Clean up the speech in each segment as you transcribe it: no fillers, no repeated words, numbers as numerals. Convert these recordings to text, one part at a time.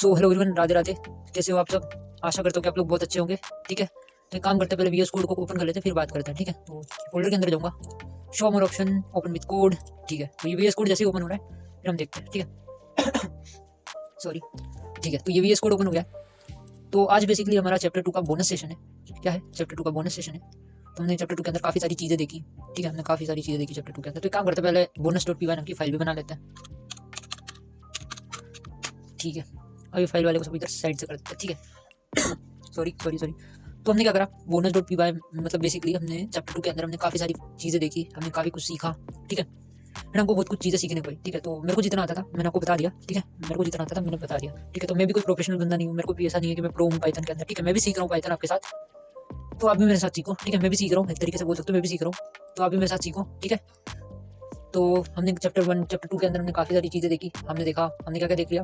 So hello everyone, Radhe Radhe. कैसे हो आप सब? आशा करता हूँ कि आप लोग बहुत अच्छे होंगे। ठीक है, तो एक काम करते हैं, पहले वीएस कोड को ओपन कर लेते हैं, फिर बात करते हैं। ठीक है, तो फोल्डर के अंदर जाऊंगा, show more option, open with code. ठीक है, तो ये वीएस कोड जैसे ही ओपन हो रहा है फिर हम देखते हैं। ठीक है सॉरी। ठीक है, तो ये वीएस कोड ओपन हो गया। तो आज बेसिकली हमारा चैप्टर 2 का बोनस सेशन है। क्या है? चैप्टर 2 का बोनस सेशन है। तो हमने चैप्टर 2 के अंदर काफ़ी सारी चीज़ें देखी। ठीक है, हमने काफ़ी सारी चीज़ें देखी चैप्टर 2 के अंदर। तो एक काम करते हैं, पहले bonus.py नाम की फाइल भी बना लेते हैं। ठीक है, अभी फाइल वाले को सब इधर साइड से कर देते हैं। ठीक है सॉरी सॉरी सॉरी। तो हमने क्या करा, bonus.py मतलब बेसिकली हमने चैप्टर 2 के अंदर हमने काफ़ी सारी चीज़ें देखी, हमने काफ़ी कुछ सीखा। ठीक है, फिर हमको बहुत कुछ चीज़ें सीखने को हुई। ठीक है, तो मेरे को जितना आता था मैंने आपको बता दिया। ठीक है, मेरे को जितना आता था मैंने बता दिया। ठीक है, तो मैं भी कोई प्रोफेशनल बंदा नहीं हूँ, मेरे को भी ऐसा नहीं है कि मैं प्रो हूँ पाइथन के अंदर। ठीक है, मैं भी सीख रहा हूँ पाइथन आपके साथ, तो आप भी मेरे साथ सीखो। ठीक है, मैं भी सीख रहा हूँ, एक तरीके से बोल सकते हो मैं भी सीख रहा हूँ, तो आप भी मेरे साथ सीखो। ठीक है, तो हमने चैप्टर 2 के अंदर हमने काफ़ी सारी चीज़ें देखी। हमने देखा, हमने क्या क्या देख लिया,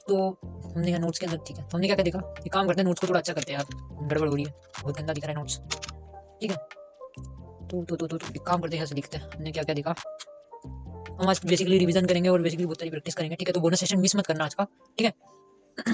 तो हमने यहाँ नोट्स के अंदर। ठीक है, तो हमने क्या क्या देखा, एक काम करते हैं, नोट्स को थोड़ा अच्छा करते हैं यार, गड़बड़ हो रही है, बहुत गंदा दिख रहा है नोट्स। ठीक है, तो एक काम करते हैं, यहाँ से लिखते हैं हमने क्या क्या देखा। हम आज बेसिकली रिवीजन करेंगे और बेसिकली बहुत सारी प्रैक्टिस करेंगे। ठीक है, तो बोनस सेशन मिस मत करना आज का। ठीक है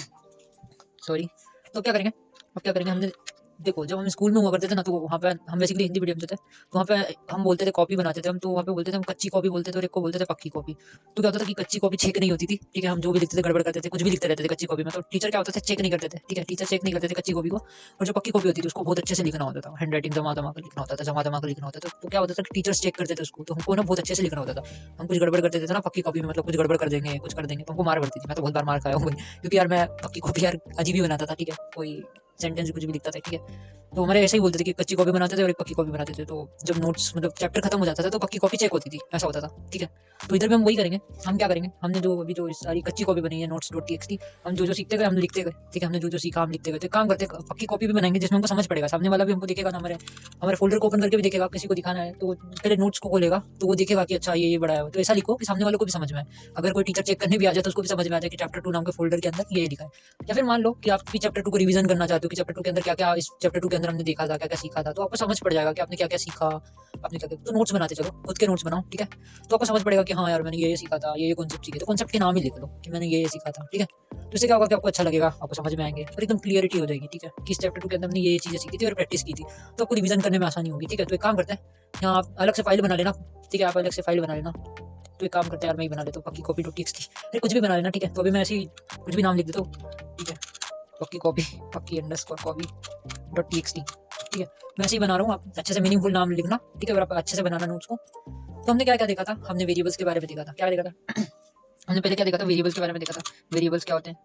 सॉरी। तो क्या करेंगे, अब क्या करेंगे, हमने देखो जब हम स्कूल में हुआ करते थे ना, तो वहाँ पे हम बेसिकली हिंदी मीडियम से थे, तो वहाँ पे हम बोलते थे कॉपी बनाते थे हम, तो वहाँ पे बोलते थे हम कच्ची कॉपी बोलते थे और एक को बोलते थे पक्की कॉपी। तो क्या होता था कि कच्ची कॉपी चेक नहीं होती थी। ठीक है, हम जो भी लिखते थे गड़बड़ करते थे, कुछ भी लिखते रहते थे कच्ची कॉपी में, तो टीचर क्या होता था चेक नहीं करते थे। ठीक है, टीचर चेक नहीं करते थे कच्ची कॉपी को, और जो पक्की कॉपी होती थी उसको बहुत अच्छे से लिखना होता था, हैंड राइटिंग जमा जमा कर लिखना होता था, जमा जमा कर लिखना होता था। तो क्या होता था कि टीचर्स चेक करते थे उसको, तो हमको ना बहुत अच्छे से लिखना होता था। हम कुछ गड़बड़ करते थे ना पक्की कॉपी में, मतलब कुछ गड़बड़ कर देंगे, कुछ कर देंगे, तो हमको मार पड़ती थी। मैं तो बहुत बार मार खाया हूँ क्योंकि यार मैं पक्की कॉपी यार अजीब ही बनाता था। ठीक है, कोई सेंटेंस कुछ भी लिखता था। ठीक है, तो हमारे ऐसे ही बोलते थे कि कच्ची कॉपी बनाते थे और एक पक्की कॉपी बनाते थे। तो जब नोट्स मतलब चैप्टर खत्म हो जाता था तो पक्की कॉपी चेक होती थी, ऐसा होता था। ठीक है, तो इधर भी हम वही करेंगे। हम क्या करेंगे, हमने जो अभी जो सारी कच्ची कॉपी बनी है notes.txt, हम जो जो सीखते गए हम लिखते गए। ठीक है, हमने जो जो सीखा हम लिखते गए। तो काम करते पक्की कॉपी भी बनाएंगे जिसमें हमको समझ पड़ेगा, सामने वाला भी हमको देखेगा ना, हमारे हमारे फोल्डर को ओपन करके भी देखेगा, किसी को दिखाना है तो पहले नोट्स को खोलेगा तो वो देखेगा कि अच्छा ये बड़ा है, तो ऐसा लिखो कि सामने वालों को भी समझ में आए। अगर कोई टीचर चेक करने भी आ जाए तो उसको भी समझ में आ जाए कि चैप्टर 2 नाम के फोल्डर के अंदर ये लिखा है। या फिर मान लो कि आप भी चैप्टर 2 को रिवीजन करना चाहते हो कि चैप्टर 2 के अंदर क्या क्या, इस चैप्टर 2 के अंदर हमने देखा था, क्या क्या सीखा था, तो आपको समझ पड़ जाएगा कि आपने क्या क्या सीखा, आपने क्या क्या। तो नोट्स बनाते चलो, खुद के नोट्स बनाओ। ठीक है, तो आपको समझ पड़ेगा कि हाँ यार मैंने ये सीखा था, ये कॉन्सेप्ट सीखे, तो कॉन्सेप्ट के नाम ही लिख लो कि मैंने ये सीखा था। ठीक है, तो इससे क्या होगा कि आपको अच्छा लगेगा, आपको समझ में आएंगे और एकदम क्लियरिटी हो जाएगी। ठीक है, कि इस चैप्टर 2 के अंदर हमने ये चीज़ें सीखी थी और प्रैक्टिस की थी, तो आपको रिवीजन करने में आसानी होगी। ठीक है, तो एक काम करते हैं, यहाँ आप अलग से फाइल बना लेना। ठीक है, आप अलग से फाइल बना लेना। तो एक काम करते हैं यार, मैं ही बना लेता हूँ, पक्की कॉपी .txt, फिर कुछ भी बना लेना। ठीक है, तो अभी मैं ऐसे ही कुछ भी नाम लिख देता हूँ। ठीक है, पक्की कॉपी, पक्की अंडरस्कोर कॉपी .txt। ठीक है, मैं ऐसे ही बना रहा हूँ, आप अच्छे से मीनिंगफुल नाम लिखना। ठीक है, और आप अच्छे से बनाना नोट्स को। तो हमने क्या क्या देखा था, हमने वेरिएबल्स के बारे में देखा था। क्या देखा था हमने पहले क्या देखा था, वेरिएबल्स के बारे में देखा था। वेरिएबल्स क्या होते हैं,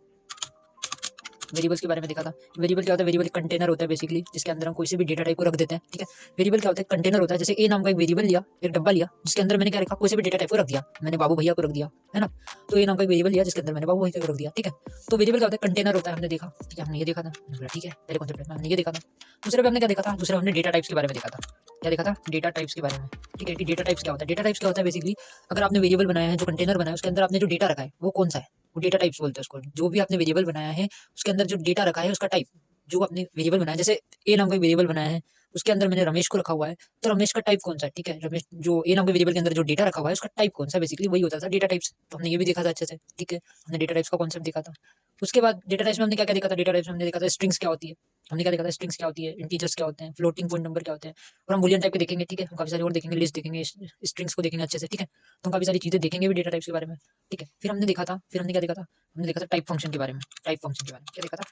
वेरिएबल्स के बारे में देखा था। वेरिएबल क्या होता है, वेरिएबल एक कंटेनर होता है बेसिकली, जिसके अंदर हम कोई से भी डेटा टाइप को रख देते हैं। ठीक है, वेरिएबल क्या होता है, कंटेनर होता है। जैसे ए नाम का एक वेरिएबल लिया, एक डब्बा लिया, जिसके अंदर मैंने क्या रखा, कोई से भी डेटा टाइप को रख दिया, मैंने बाबू भैया को रख दिया, है ना। तो ए नाम का एक वेरिएबल लिया जिसके अंदर मैंने बाबू भैया को रख दिया। ठीक है, तो वेरिएबल क्या होता है, कंटेनर होता है, हमने देखा। ठीक है, हमने ये देखा था, हमने बोला ठीक है पहले कॉन्सेप्ट में हमने ये देखा था। दूसरे पे हमने क्या देखा था, दूसरा हमने डेटा टाइप्स के बारे में देखा था। क्या देखा था, डेटा टाइप्स के बारे में। ठीक है, कि डेटा टाइप्स क्या होता है, डेटा टाइप्स क्या होता है बेसिकली, अगर आपने वेरिएबल बनाया है, जो कंटेनर बनाया है, उसके अंदर आपने जो डेटा रखा है वो कौन सा है, वो डेटा टाइप्स बोलते हैं उसको। जो भी आपने वेरिएबल बनाया है उसके अंदर जो डेटा रखा है उसका टाइप, जो आपने वेरिएबल बनाया, जैसे ए नाम का वेरिएबल बनाया है, उसके अंदर मैंने रमेश को रखा हुआ है, तो रमेश का टाइप कौन सा है। ठीक है, रमेश जो ए नाम के वेरिएबल के अंदर जो डेटा रखा हुआ है उसका टाइप कौन सा, बेसिकली वही होता था डेटा टाइप्स। तो हमने ये भी देखा था अच्छे से। ठीक है, हमने डेटा टाइप्स का कॉन्सेप्ट देखा था। उसके बाद डेटा टाइप्स में हमने क्या क्या देखा था, डेटा टाइप्स में हमने देखा था स्ट्रिंग्स क्या होती है, हमने क्या देखा था, स्ट्रिंग्स क्या होती है, इंटीजर्स क्या होते हैं, फ्लोटिंग पॉइंट नंबर क्या होते हैं, और हम बुलियन टाइप के देखेंगे। ठीक है, हम काफी सारी और देखेंगे, लिस्ट देखेंगे, स्ट्रिंग्स को देखेंगे अच्छे से। ठीक है, तो हम काफी सारी चीजें देखेंगे भी डेटा टाइप्स के बारे में। ठीक है, फिर हमने देखा था, फिर हमने क्या देखा था, हमने देखा था टाइप फंक्शन के बारे में। टाइप फंक्शन के बारे में क्या देखा था,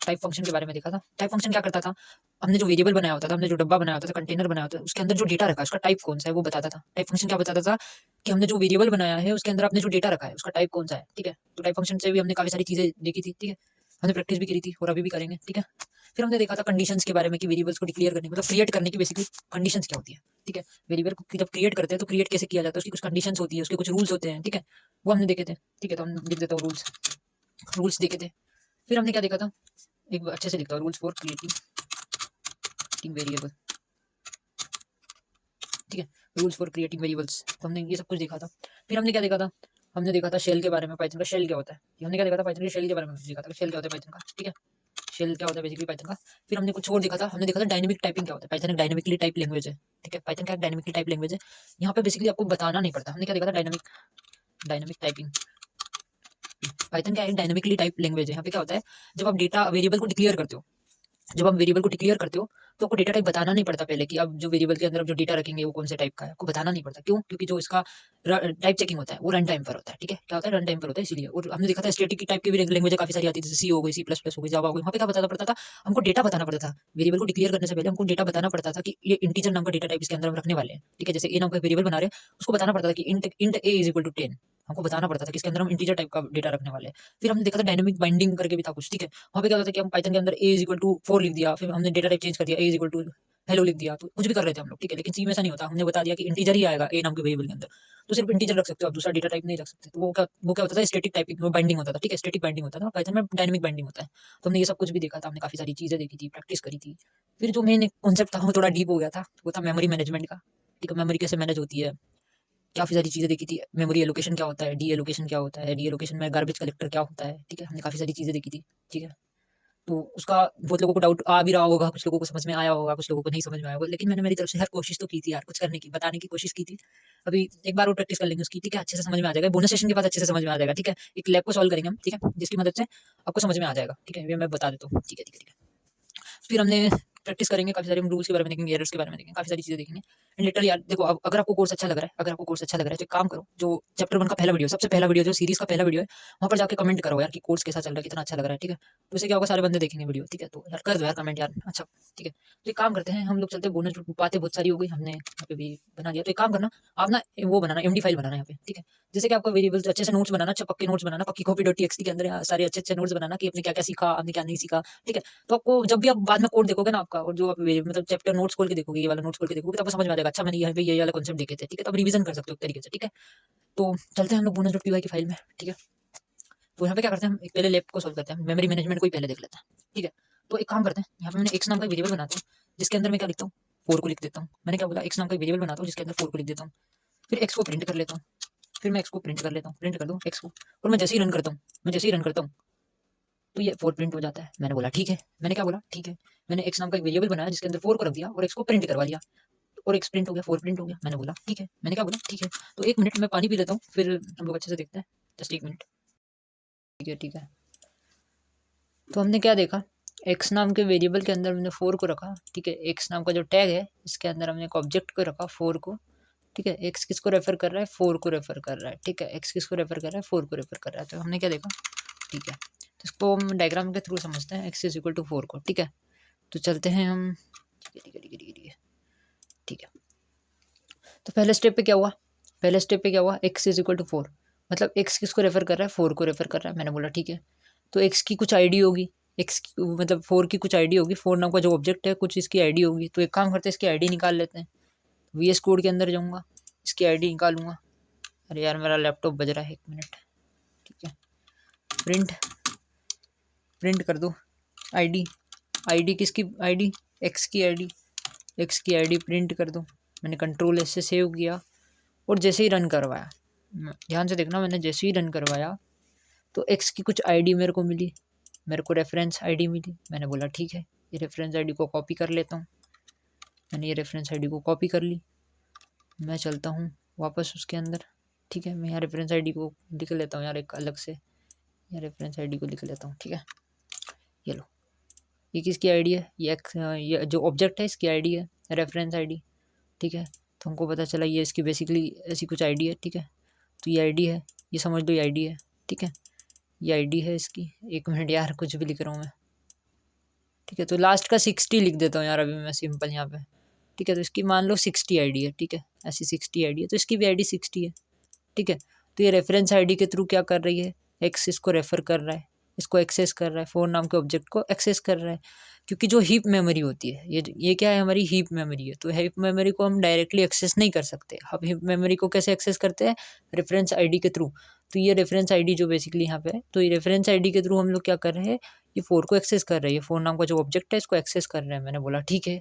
टाइप फंक्शन के बारे में देखा था। टाइप फंक्शन क्या करता था, हमने जो वेरिएबल बनाया होता था, हमने जो डब्बा बनाया होता था, कंटेनर बनाया होता था, उसके अंदर जो डेटा रखा है उसका टाइप कौन सा है वो बताता था। टाइप फंक्शन क्या बताता था कि हमने जो वेरिएबल बनाया है उसके अंदर आपने जो डेटा रखा है उसका टाइप कौन सा है। ठीक है, तो टाइप फंक्शन से भी हमने काफी सारी चीजें देखी थी। ठीक है, हमने प्रैक्टिस भी करी थी और अभी भी करेंगे। ठीक है, फिर हमने देखा था कंडीशंस के बारे में कि वेरिएबल्स को डिक्लेयर करने मतलब क्रिएट करने की बेसिकली कंडीशंस क्या होती है। ठीक है, वेरिएबल को जब क्रिएट करते हैं तो क्रिएट कैसे किया जाता है, उसकी कुछ कंडीशंस होती है, उसके कुछ रूल्स होते हैं। ठीक है, वो हमने देखे थे। ठीक है, तो हम लिख देता हूँ रूल्स, रूल्स देखे थे। फिर हमने क्या देखा था, एक बार अच्छे से लिखता हूँ, रूल्स फॉर क्रिएटिंग वेरिएबल। ठीक है, रूल्स फॉर क्रिएटिंग वेरिएबल्स, तो हमने ये सब कुछ देखा था। फिर हमने क्या देखा था, हमने देखा था शेल के बारे में, पाइथन का शेल क्या होता है। हमने क्या देखा था, पाइथन के शेल के बारे में देखा था, शेल क्या होता है पाइथन का। ठीक है, शेल क्या होता है बेसिकली पाइथन का। फिर हमने कुछ और देखा था, हमने देखा था डायनेमिक टाइपिंग क्या होता है। पाइथन एक डायनेमिकली टाइप लैंग्वेज है। ठीक है, पाइथन का एक डायनेमिकली टाइप लैंग्वेज है। यहाँ पे बेसिकली आपको बताना नहीं पड़ता। हमने क्या देखा था, डायनेमिक डायनेमिक टाइपिंग। पाइथन क्या है, डायनामिकली टाइप लैंग्वेज है। यहाँ पे क्या होता है, जब आप डेटा वेरिएबल को डिक्लेयर करते हो, जब आप वेरिएबल को डिक्लेयर करते हो तो आपको डेटा टाइप बताना नहीं पड़ता पहले कि अब जो वेरिएबल के अंदर आप जो डेटा रखेंगे वो कौन से टाइप का है, आपको बताना नहीं पड़ता। क्यों? क्योंकि जो इसका टाइप चेकिंग होता है वो रन टाइम पर होता है। ठीक है, क्या होता है, रन टाइम पर होता है इसलिए। और हमने देखा था स्टैटिक की टाइप की भी लैंग्वेज काफी सारी आती थी, जैसे सी हो गई, सी प्लस प्लस हो गई, जावा हो गई। वहाँ पे क्या बताना पड़ता था, हमको डेटा बताना पड़ता था। वेरिएबल को डिक्लेयर करने से पहले हमको डेटा बताना पड़ता था कि ये इंटीजर नाम का डेटा टाइप इसके अंदर हम रखने वाले हैं। ठीक है, जैसे ए नाम का वेरिएबल बना रहे हैं, उसको बताना पड़ता था कि int a is equal to 10, हमको बताना पड़ता था कि इसके अंदर हम इंटीजर टाइप का डेटा रखने वाले हैं। फिर हमने देखा था डायनामिक बाइंडिंग करके भी था कुछ। ठीक है, वहाँ पे क्या होता था कि हम पाइथन के अंदर ए इज इक्वल टू 4 लिख दिया, फिर हमने डेटा टाइप चेंज कर दिया, ए इज इक्वल टू हेलो लिख दिया, तो कुछ भी कर रहे थे हम लोग। ठीक है, लेकिन सी में ऐसा नहीं होता, हमने बता दिया कि इंटीजर ही आएगा ए नाम के वेरिएबल के अंदर, तो सिर्फ इंटीजर रख सकते हो आप, दूसरा डेटा टाइप नहीं रख सकते। तो वो क्या होता था, स्टैटिक टाइपिंग वो बाइंडिंग होता था। ठीक है, स्टैटिक बाइंडिंग होता था, पाइथन में डायनामिक बाइंडिंग होता है। तो हमने ये सब कुछ भी देखा था, हमने काफी सारी चीजें देखी थी, प्रैक्टिस करी थी। फिर जो मेन कॉन्सेप्ट था वो थोड़ा डीप हो गया था, वो था मेमोरी मैनेजमेंट का। ठीक है, मेमोरी कैसे मैनेज होती है, काफ़ी सारी चीज़ें देखी थी। मेमोरी एलोकेशन क्या होता है, डी एलोकेशन क्या होता है, डी एलोकेशन में गार्बेज कलेक्टर क्या होता है। ठीक है, हमने काफ़ी सारी चीज़ें देखी थी। ठीक है, तो उसका बहुत लोगों को डाउट आ भी रहा होगा, कुछ लोगों को समझ में आया होगा, कुछ लोगों को नहीं समझ में आया होगा, लेकिन मैंने मेरी तरफ से हर कोशिश तो की थी यार, कुछ करने की, बताने की कोशिश की थी। अभी एक बार और प्रैक्टिस कर लेंगे उसकी। ठीक है, अच्छे से समझ में आ जाएगा, बोनस सेशन के बाद अच्छे से समझ में आ जाएगा। ठीक है, एक लैब को सॉल्व करेंगे हम, ठीक है, जिसकी मदद से आपको समझ में आ जाएगा। ठीक है, ये मैं बता देता हूँ। ठीक है, ठीक है, ठीक है। फिर हमने प्रैक्टिस करेंगे, काफ़ी सारे हम रूल्स के बारे में देखेंगे, एरर्स के बारे में देखेंगे, काफ़ी सारी चीज़ें देखेंगे। एंड लिटरली यार देखो, अब अगर आपको कोर्स अच्छा लग रहा है, अगर आपको कोर्स अच्छा लग रहा है तो एक काम करो, जो चैप्टर 1 का पहला वीडियो, सबसे पहला वीडियो, जो सीरीज़ का पहला वीडियो है, वहाँ पर जाके कमेंट करो यार कि कोर्स कैसा चल रहा है, कितना अच्छा लग रहा है। ठीक है, तो इससे क्या होगा, सारे बंदे देखेंगे वीडियो। ठीक है, तो यार कर दो यार कमेंट यार, अच्छा। ठीक है, तो एक काम करते हैं, हम लोग चलते हैं बोनस, बातें बहुत सारी हो गई, हमने यहाँ पे भी बना दिया। तो एक काम करना, आप ना वो बनाना, एमडी फाइल बनाना यहाँ पे। ठीक है, जैसे कि आपका वेरिएबल्स अच्छे से नोट्स बनाना, अच्छा पक्के नोट्स बनाना, पक्की कॉपी डॉट टीएक्सटी के अंदर सारे अच्छे अच्छे नोट्स बनाना कि आपने क्या क्या सीखा, आपने क्या नहीं सीखा। ठीक है, तो आपको जब भी आप बाद में कोड देखोगे ना आपका, और जो आप मतलब चैप्टर नोट्स खोल के देखोगे, ये वाला नोट्स खोल के देखोगे, तो आपको समझ में आ जाएगा, अच्छा मैंने यहाँ पे ये वाला कॉन्सेप्ट देखे थे। ठीक है, तो आप रिवीजन कर सकते हो एक तरीके से। ठीक है, तो चलते हैं हम लोग बोनस डॉट पीवाई की फाइल में। ठीक है, तो यहाँ पे क्या करते हैं, हम एक पहले लैब को सॉल्व करते हैं, मेमोरी मैनेजमेंट को ही पहले देख लेते हैं। ठीक है, तो एक काम करते हैं, यहाँ पे मैंने एक्स नाम का वेरिएबल बनाता हूँ, जिसके अंदर मैं क्या लिखता हूँ, 4 को लिख देता हूँ। मैंने क्या बोला, एक्स नाम का वेरिएबल बनाता हूँ जिसके अंदर 4 को लिख देता हूँ। फिर एक्स को प्रिंट कर लेता हूँ, फिर मैं एक्स को प्रिंट कर लेता हूँ, प्रिंट कर दूँ एक्स को, और मैं जैसे ही रन करता हूँ, मैं जैसे ही रन करता हूँ, तो ये 4 प्रिंट हो जाता है। मैंने बोला ठीक है, मैंने क्या बोला, ठीक है, मैंने एक्स नाम का एक वेरिएबल बनाया जिसके अंदर 4 को रख दिया और एक्स को प्रिंट करवा लिया, और एक्स प्रिंट हो गया, 4 प्रिंट हो गया। मैंने बोला ठीक है, मैंने क्या बोला, ठीक है। तो 1 मिनट मैं पानी पी लेता हूँ, फिर हम लोग अच्छे से देखते हैं, जस्ट 1 मिनट। ठीक है, ठीक है, तो हमने क्या देखा, एक्स नाम के वेरिएबल के अंदर हमने 4 को रखा। ठीक है, एक्स नाम का जो टैग है इसके अंदर हमने एक ऑब्जेक्ट को रखा 4 को। ठीक है, एक्स किसको रेफर कर रहा है, 4 को रेफर कर रहा है। ठीक है, एक्स किसको रेफर कर रहा है, 4 को रेफर कर रहा है। तो हमने क्या देखा, ठीक है, तो इसको हम डायग्राम के थ्रू समझते हैं, एक्स इज इक्वल टू 4 को। ठीक है, तो चलते हैं हम। ठीक है, ठीक है, ठीक है, ठीक है, ठीक है, ठीक है। तो पहले स्टेप पे क्या हुआ, पहले स्टेप पे क्या हुआ, एक्स इज इक्वल टू 4, मतलब एक्स किसको रेफर कर रहा है, 4 को रेफर कर रहा है। मैंने बोला ठीक है, तो एक्स की कुछ आईडी होगी, एक्स मतलब 4 की कुछ आईडी होगी, 4 नाम का जो ऑब्जेक्ट है कुछ इसकी आईडी होगी। तो एक काम करते हैं, इसकी आईडी निकाल लेते हैं। वी एस कोड के अंदर जाऊँगा, इसकी आईडी निकालूंगा। अरे यार मेरा लैपटॉप बज रहा है, 1 मिनट। ठीक है, प्रिंट, प्रिंट कर दो आईडी, आईडी किसकी आईडी, एक्स की आईडी, एक्स की आईडी प्रिंट कर दो। मैंने कंट्रोल एस से सेव किया और जैसे ही रन करवाया, ध्यान से देखना, मैंने जैसे ही रन करवाया तो एक्स की कुछ आईडी मेरे को मिली, मेरे को रेफरेंस आईडी मिली। मैंने बोला ठीक है, ये रेफरेंस आईडी को कॉपी कर लेता हूँ। मैंने ये रेफरेंस आईडी को कॉपी कर ली, मैं चलता हूँ वापस उसके अंदर। ठीक है, मैं यहाँ रेफरेंस आईडी को लिख लेता हूँ यार एक अलग से, यहाँ रेफरेंस आईडी को लिख लेता हूँ। ठीक है, ये लो, ये किसकी आईडी है, ये जो ऑब्जेक्ट है इसकी आईडी है, रेफरेंस आईडी। ठीक है, तो हमको पता चला ये इसकी बेसिकली ऐसी कुछ आईडी है। ठीक है, तो ये आईडी है, ये समझ लो ये आईडी है। ठीक है, ये आईडी है इसकी। 1 मिनट यार, कुछ भी लिख रहा हूँ मैं। ठीक है, तो लास्ट का 60 लिख देता हूँ यार अभी मैं सिंपल यहाँ पे। ठीक है, तो इसकी मान लो 60 आईडी है। ठीक है, ऐसी 60 आईडी है, तो इसकी भी आईडी 60 है। ठीक है, तो ये रेफरेंस आईडी के थ्रू क्या कर रही है, एक्स इसको रेफर कर रहा है, इसको एक्सेस कर रहा है, 4 नाम के ऑब्जेक्ट को एक्सेस कर रहा है। क्योंकि जो हीप मेमोरी होती है, ये क्या है, हमारी हीप मेमोरी है। तो हीप मेमोरी को हम डायरेक्टली एक्सेस नहीं कर सकते। हम हीप मेमोरी को कैसे एक्सेस करते हैं, रेफरेंस आईडी के थ्रू। तो ये रेफरेंस आईडी जो बेसिकली यहाँ पे है, तो ये रेफरेंस आईडी के थ्रू हम लोग क्या कर रहे हैं, ये 4 को एक्सेस कर रहे हैं, 4 नाम का जो ऑब्जेक्ट है इसको एक्सेस कर रहे हैं। मैंने बोला ठीक है,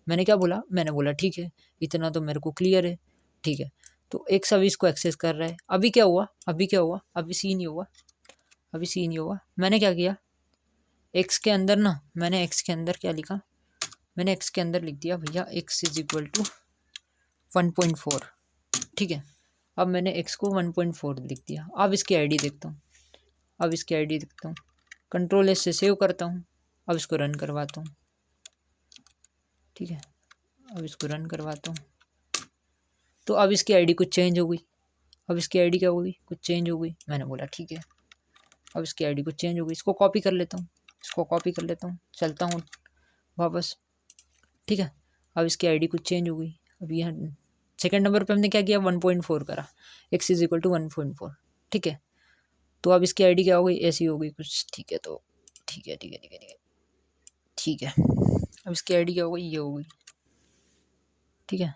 मैंने क्या बोला, मैंने बोला ठीक है, इतना तो मेरे को क्लियर है। ठीक है, तो एक सर्विस को एक्सेस कर रहा है। अभी क्या हुआ, अभी क्या हुआ, अभी सीन ये हुआ, अभी सीन ये हुआ, मैंने क्या किया, एक्स के अंदर ना, मैंने एक्स के अंदर क्या लिखा, मैंने एक्स के अंदर लिख दिया भैया एक्स इज इक्वल टू 1.4। ठीक है, अब मैंने एक्स को 1.4 लिख दिया। अब इसकी आईडी देखता हूँ, अब इसकी आईडी देखता हूँ, कंट्रोल एस से सेव करता हूँ, अब इसको रन करवाता हूँ। ठीक है, अब इसको रन करवाता हूँ तो अब इसकी आईडी कुछ चेंज हो गई। अब इसकी आईडी क्या हो गई, कुछ चेंज हो गई। मैंने बोला ठीक है, अब इसकी आईडी कुछ चेंज हो गई। इसको कॉपी कर लेता हूँ, इसको कॉपी कर लेता हूँ, चलता हूँ वापस। ठीक है, अब इसकी आईडी कुछ चेंज हो गई। अब यहाँ सेकंड नंबर पे हमने क्या किया, 1.4 करा, x इज इक्वल टू 1.4। ठीक है, तो अब इसकी आईडी क्या हो गई, ऐसी हो गई कुछ। ठीक है, तो ठीक है ठीक है ठीक है ठीक है ठीक है, अब इसकी आईडी क्या हो गई, ये हो गई। ठीक है,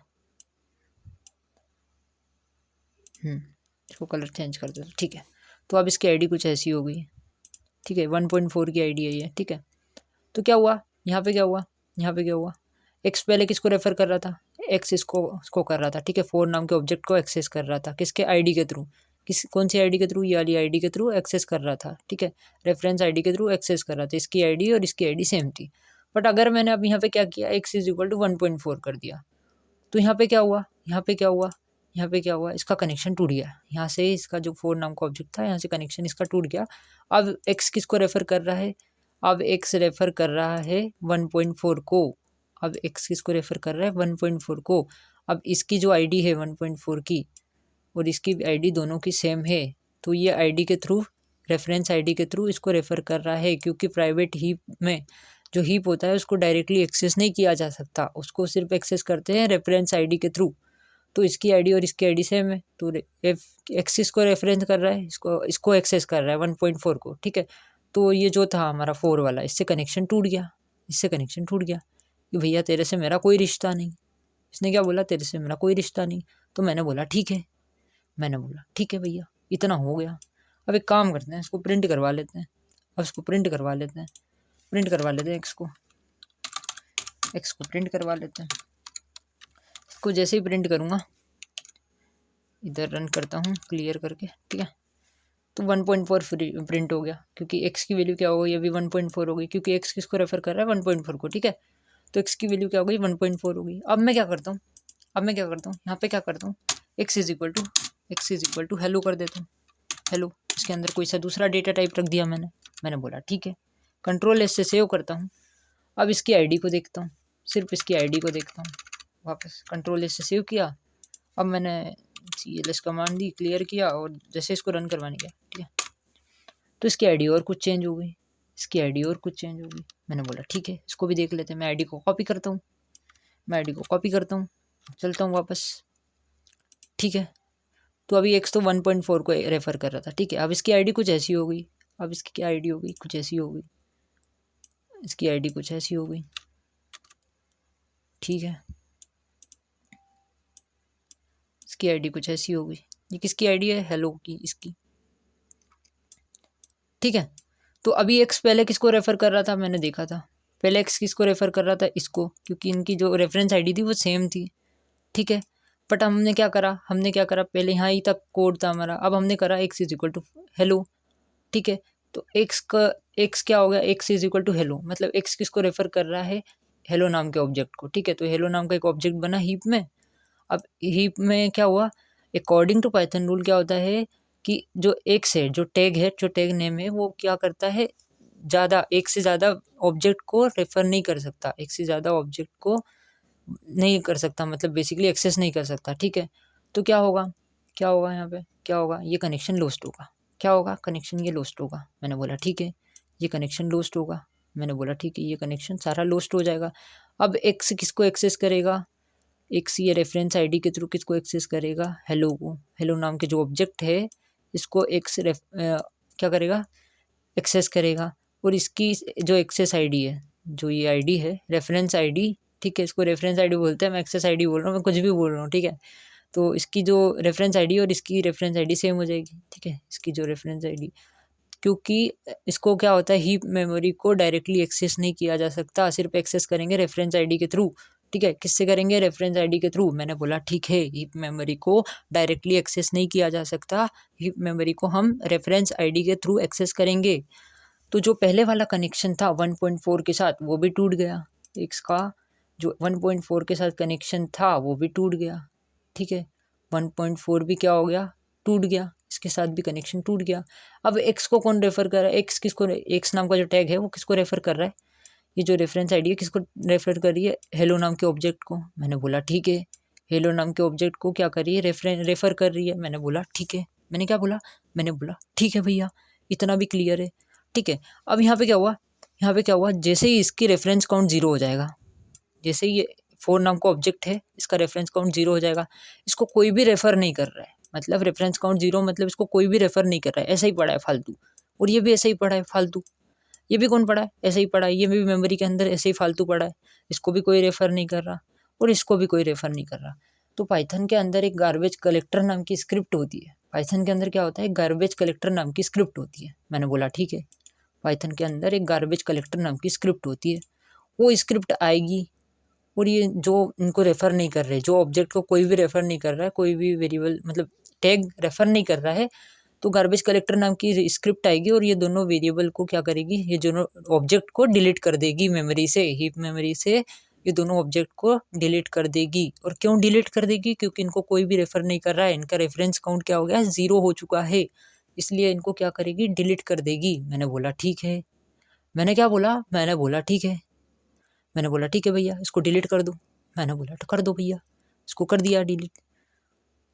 इसको कलर चेंज कर दो। ठीक है, तो अब इसकी आईडी कुछ ऐसी हो गई। ठीक है, 1.4 की आईडी है ये। ठीक है, तो क्या हुआ यहाँ पे, क्या हुआ यहाँ पे, क्या हुआ, एक्स पहले किसको रेफर कर रहा था, एक्स इसको कर रहा था। ठीक है, 4 नाम के ऑब्जेक्ट को एक्सेस कर रहा था, किसके आईडी के थ्रू, कौन सी आईडी के थ्रू, ये वाली आईडी के थ्रू एक्सेस कर रहा था। ठीक है, रेफरेंस आईडी के थ्रू एक्सेस कर रहा था। इसकी आईडी और इसकी आईडी सेम थी। बट अगर मैंने अब यहाँ पे क्या किया, एक्स इज इक्वल टू 1.4 कर दिया, तो यहाँ पे क्या हुआ, यहाँ पे क्या हुआ, यहाँ पे क्या हुआ, इसका कनेक्शन टूट गया। यहाँ से इसका जो 4 नाम का ऑब्जेक्ट था, यहाँ से कनेक्शन इसका टूट गया। अब एक्स किसको रेफर कर रहा है, अब एक्स रेफर कर रहा है 1.4 को। अब एक्स किसको रेफर कर रहा है, 1.4 को। अब इसकी जो आईडी है 1.4 की और इसकी आईडी दोनों की सेम है, तो ये आईडी के थ्रू, रेफरेंस आईडी के थ्रू इसको रेफर कर रहा है। क्योंकि प्राइवेट हीप में जो हीप होता है उसको डायरेक्टली एक्सेस नहीं किया जा सकता, उसको सिर्फ एक्सेस करते हैं रेफरेंस आईडी के थ्रू। तो इसकी आईडी और इसकी आईडी सेम है, तो एक्सिस को रेफरेंस कर रहा है, इसको एक्सेस कर रहा है 1.4 को। ठीक है, तो ये जो था हमारा 4 वाला, इससे कनेक्शन टूट गया, इससे कनेक्शन टूट गया कि भैया तेरे से मेरा कोई रिश्ता नहीं। इसने क्या बोला, तेरे से मेरा कोई रिश्ता नहीं। तो मैंने बोला ठीक है, मैंने बोला ठीक है भैया, इतना हो गया। अब एक काम करते हैं, इसको प्रिंट करवा लेते हैं। अब इसको प्रिंट करवा लेते हैं, प्रिंट करवा लेते हैं एक्स को प्रिंट करवा लेते हैं। इसको जैसे ही प्रिंट करूँगा, इधर रन करता हूँ क्लियर करके। ठीक है, तो 1.4 प्रिंट हो गया, क्योंकि एक्स की वैल्यू क्या हो गई, अभी 1.4 हो गई, क्योंकि एक्स किसको रेफर कर रहा है, 1.4 को। ठीक है, तो एक्स की वैल्यू क्या हो गई, 1.4 हो गई। अब मैं क्या करता हूँ, यहाँ पे क्या करता हूँ, x is equal to hello कर देता हूँ। हेलो, इसके अंदर कोई सा दूसरा डेटा टाइप रख दिया मैंने बोला ठीक है, कंट्रोल एस से सेव करता हूँ। अब इसकी आईडी को देखता हूँ, सिर्फ इसकी आईडी को देखता हूँ। वापस कंट्रोल एस से सेव किया, अब मैंने CLS कमांड दी, क्लियर किया और जैसे इसको रन करवाने गया। ठीक है, तो इसकी आईडी और कुछ चेंज हो गई, इसकी आईडी और कुछ चेंज हो गई। मैंने बोला ठीक है, इसको भी देख लेते हैं। मैं आईडी को कॉपी करता हूँ, चलता हूँ वापस। ठीक है, तो अभी एक्स तो 1.4 को रेफर कर रहा था। ठीक है, अब इसकी आईडी कुछ ऐसी हो गई, अब इसकी क्या आईडी हो गई, कुछ ऐसी हो गई, इसकी आईडी कुछ ऐसी हो गई। ठीक है, इसकी आईडी कुछ ऐसी हो गई। ये किसकी आईडी है, हेलो की, इसकी। ठीक है, तो अभी एक्स पहले किसको रेफर कर रहा था, मैंने देखा था पहले एक्स किसको रेफर कर रहा था, इसको, क्योंकि इनकी जो रेफरेंस आईडी थी वो सेम थी। ठीक है, बट हमने क्या करा, पहले यहाँ ही तक कोड था हमारा, अब हमने करा x is equal to hello. ठीक है, तो एक्स क्या हो गया, x is equal to hello, मतलब एक्स किसको रेफर कर रहा है, हेलो नाम के ऑब्जेक्ट को। ठीक है, तो हेलो नाम का एक ऑब्जेक्ट बना हीप में। अब हीप में क्या हुआ, अकॉर्डिंग टू पाइथन रूल क्या होता है कि जो एक्स है, जो टैग नेम है, वो क्या करता है, एक से ज़्यादा ऑब्जेक्ट को रेफर नहीं कर सकता, एक से ज़्यादा ऑब्जेक्ट को नहीं कर सकता, मतलब बेसिकली एक्सेस नहीं कर सकता। ठीक है, तो क्या होगा यहाँ पे, क्या होगा, ये कनेक्शन लॉस्ट होगा। क्या होगा, कनेक्शन ये लॉस्ट होगा। मैंने बोला ठीक है, ये कनेक्शन लॉस्ट होगा। मैंने बोला ठीक है, ये कनेक्शन सारा लॉस्ट हो जाएगा। अब एक्स किसको एक्सेस करेगा, एक्स ये रेफरेंस आईडी के थ्रू किसको एक्सेस करेगा, हेलो को। हेलो नाम के जो ऑब्जेक्ट है, इसको क्या करेगा, एक्सेस करेगा। और इसकी जो एक्सेस आईडी है, जो ये आईडी है रेफरेंस आईडी, ठीक है, इसको रेफरेंस आईडी बोलते हैं, मैं एक्सेस आईडी बोल रहा हूँ, मैं कुछ भी बोल रहा हूँ। ठीक है, तो इसकी जो रेफरेंस आईडी और इसकी रेफरेंस आईडी सेम हो जाएगी। ठीक है, इसकी जो रेफरेंस आईडी, क्योंकि इसको क्या होता है, हीप मेमोरी को डायरेक्टली एक्सेस नहीं किया जा सकता, सिर्फ एक्सेस करेंगे रेफरेंस आईडी के थ्रू। ठीक है, किससे करेंगे, रेफरेंस आईडी के थ्रू। मैंने बोला ठीक है, हीप मेमोरी को डायरेक्टली एक्सेस नहीं किया जा सकता, हीप मेमोरी को हम रेफरेंस आईडी के थ्रू एक्सेस करेंगे। तो जो पहले वाला कनेक्शन था 1.4 के साथ, वो भी टूट गया। एक्स का जो 1.4 के साथ कनेक्शन था वो भी टूट गया। ठीक है, 1.4 भी क्या हो गया, टूट गया, इसके साथ भी कनेक्शन टूट गया। अब एक्स को कौन रेफर कर रहा है, एक्स किसको, एक्स नाम का जो टैग है वो किसको रेफर कर रहा है, ये जो रेफरेंस आईडी है किसको रेफर कर रही है, हेलो नाम के ऑब्जेक्ट को। मैंने बोला ठीक है, हेलो नाम के ऑब्जेक्ट को क्या कर रही है, रेफर कर रही है। मैंने बोला ठीक है, मैंने क्या बोला, मैंने बोला ठीक है भैया, इतना भी क्लियर है। ठीक है, अब यहाँ पे क्या हुआ, यहाँ पे क्या हुआ, जैसे ही इसकी रेफरेंस काउंट 0 हो जाएगा, जैसे ही ये 4 नाम का ऑब्जेक्ट है इसका रेफरेंस काउंट 0 हो जाएगा, इसको कोई भी रेफर नहीं कर रहा है, मतलब रेफरेंस काउंट 0 मतलब इसको कोई भी रेफर नहीं कर रहा है, ऐसा ही पड़ा है फालतू। और ये भी ऐसा ही पड़ा है फालतू, ये भी कौन पड़ा है, ऐसे ही पड़ा है, ये भी मेमोरी के अंदर ऐसे ही फालतू पड़ा है, इसको भी कोई रेफर नहीं कर रहा और इसको भी कोई रेफर नहीं कर रहा। तो पाइथन के अंदर एक गार्बेज कलेक्टर नाम की स्क्रिप्ट होती है। पाइथन के अंदर क्या होता है, गार्बेज कलेक्टर नाम की स्क्रिप्ट होती है। मैंने बोला ठीक है, पाइथन के अंदर एक गार्बेज कलेक्टर नाम की स्क्रिप्ट होती है, वो स्क्रिप्ट आएगी और ये जो इनको रेफर नहीं कर रहे, जो ऑब्जेक्ट को कोई भी रेफर नहीं कर रहा है, कोई भी वेरिएबल मतलब टैग रेफर नहीं कर रहा है, तो गार्बेज कलेक्टर नाम की स्क्रिप्ट आएगी और ये दोनों वेरिएबल को क्या करेगी, ये दोनों ऑब्जेक्ट को डिलीट कर देगी मेमोरी से, हीप मेमोरी से ये दोनों ऑब्जेक्ट को डिलीट कर देगी। और क्यों डिलीट कर देगी, क्योंकि इनको कोई भी रेफर नहीं कर रहा है, इनका रेफरेंस काउंट क्या हो गया, 0 हो चुका है, इसलिए इनको क्या करेगी, डिलीट कर देगी। मैंने बोला ठीक है, मैंने क्या बोला, मैंने बोला ठीक है, मैंने बोला ठीक है भैया, इसको डिलीट कर दो। मैंने बोला तो कर दो भैया, इसको कर दिया डिलीट।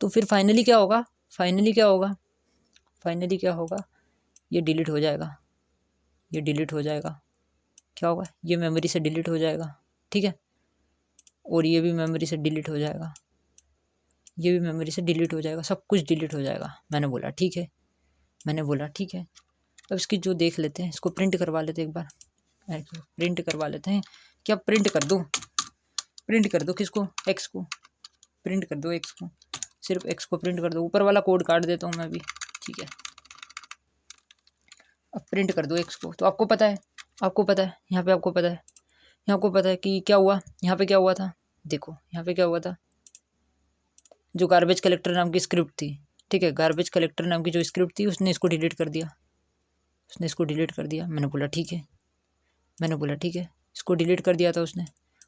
तो फिर फाइनली क्या होगा, फाइनली क्या होगा, फाइनली क्या होगा, ये डिलीट हो जाएगा, ये डिलीट हो जाएगा, क्या होगा, ये मेमोरी से डिलीट हो जाएगा। ठीक है, और ये भी मेमोरी से डिलीट हो जाएगा, ये भी मेमोरी से डिलीट हो जाएगा, सब कुछ डिलीट हो जाएगा। मैंने बोला ठीक है, मैंने बोला ठीक है। अब इसकी जो देख लेते हैं, इसको प्रिंट करवा लेते हैं एक बार, प्रिंट करवा लेते हैं। क्या प्रिंट कर दूँ, प्रिंट कर दो किसको, एक्स को, प्रिंट कर दो एक्स को, सिर्फ एक्स को प्रिंट कर दो, ऊपर वाला कोड काट देता हूँ मैं भी। ठीक है, अब प्रिंट कर दो एक्स को। तो आपको पता है, आपको पता है यहाँ पे, आपको पता है, यहाँ को पता है कि क्या हुआ, यहाँ पे क्या हुआ था, देखो यहाँ पे क्या हुआ था, जो गार्बेज कलेक्टर नाम की स्क्रिप्ट थी, ठीक है, गार्बेज कलेक्टर नाम की जो स्क्रिप्ट थी उसने इसको डिलीट कर दिया, उसने इसको डिलीट कर दिया। मैंने बोला ठीक है, मैंने बोला ठीक है, इसको डिलीट कर दिया था उसने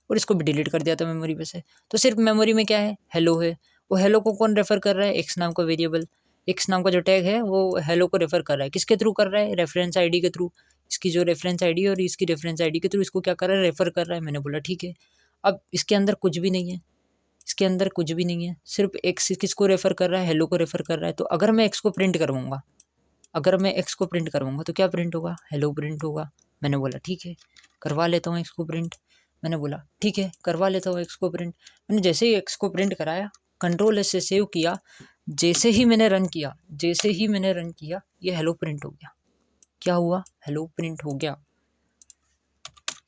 और इसको भी डिलीट कर दिया था मेमोरी पे से। तो सिर्फ मेमोरी में क्या है, हेलो है, वो हेलो को कौन रेफर कर रहा है, एक्स नाम का वेरिएबल, एक्स नाम का जो टैग है वो हेलो को रेफर कर रहा है, किसके थ्रू कर रहा है, रेफरेंस आईडी के थ्रू, इसकी जो रेफरेंस आईडी और इसकी रेफरेंस आईडी के थ्रू इसको क्या कर रहा है, रेफर कर रहा है। मैंने बोला ठीक है। अब इसके अंदर कुछ भी नहीं है, इसके अंदर कुछ भी नहीं है, सिर्फ एक्स किसको रेफर कर रहा है, हेलो को रेफर कर रहा है। तो अगर मैं एक्स को प्रिंट करवाऊंगा, अगर मैं एक्स को प्रिंट करवाऊंगा तो क्या प्रिंट होगा, हेलो प्रिंट होगा। मैंने बोला ठीक है, करवा लेता हूँ एक्स को प्रिंट। मैंने बोला ठीक है, करवा लेता हूँ एक्स को प्रिंट। मैंने जैसे ही एक्स को प्रिंट कराया, कंट्रोल एस से सेव किया, जैसे ही मैंने रन किया, जैसे ही मैंने रन किया, ये हेलो प्रिंट हो गया। क्या हुआ, हेलो प्रिंट हो गया।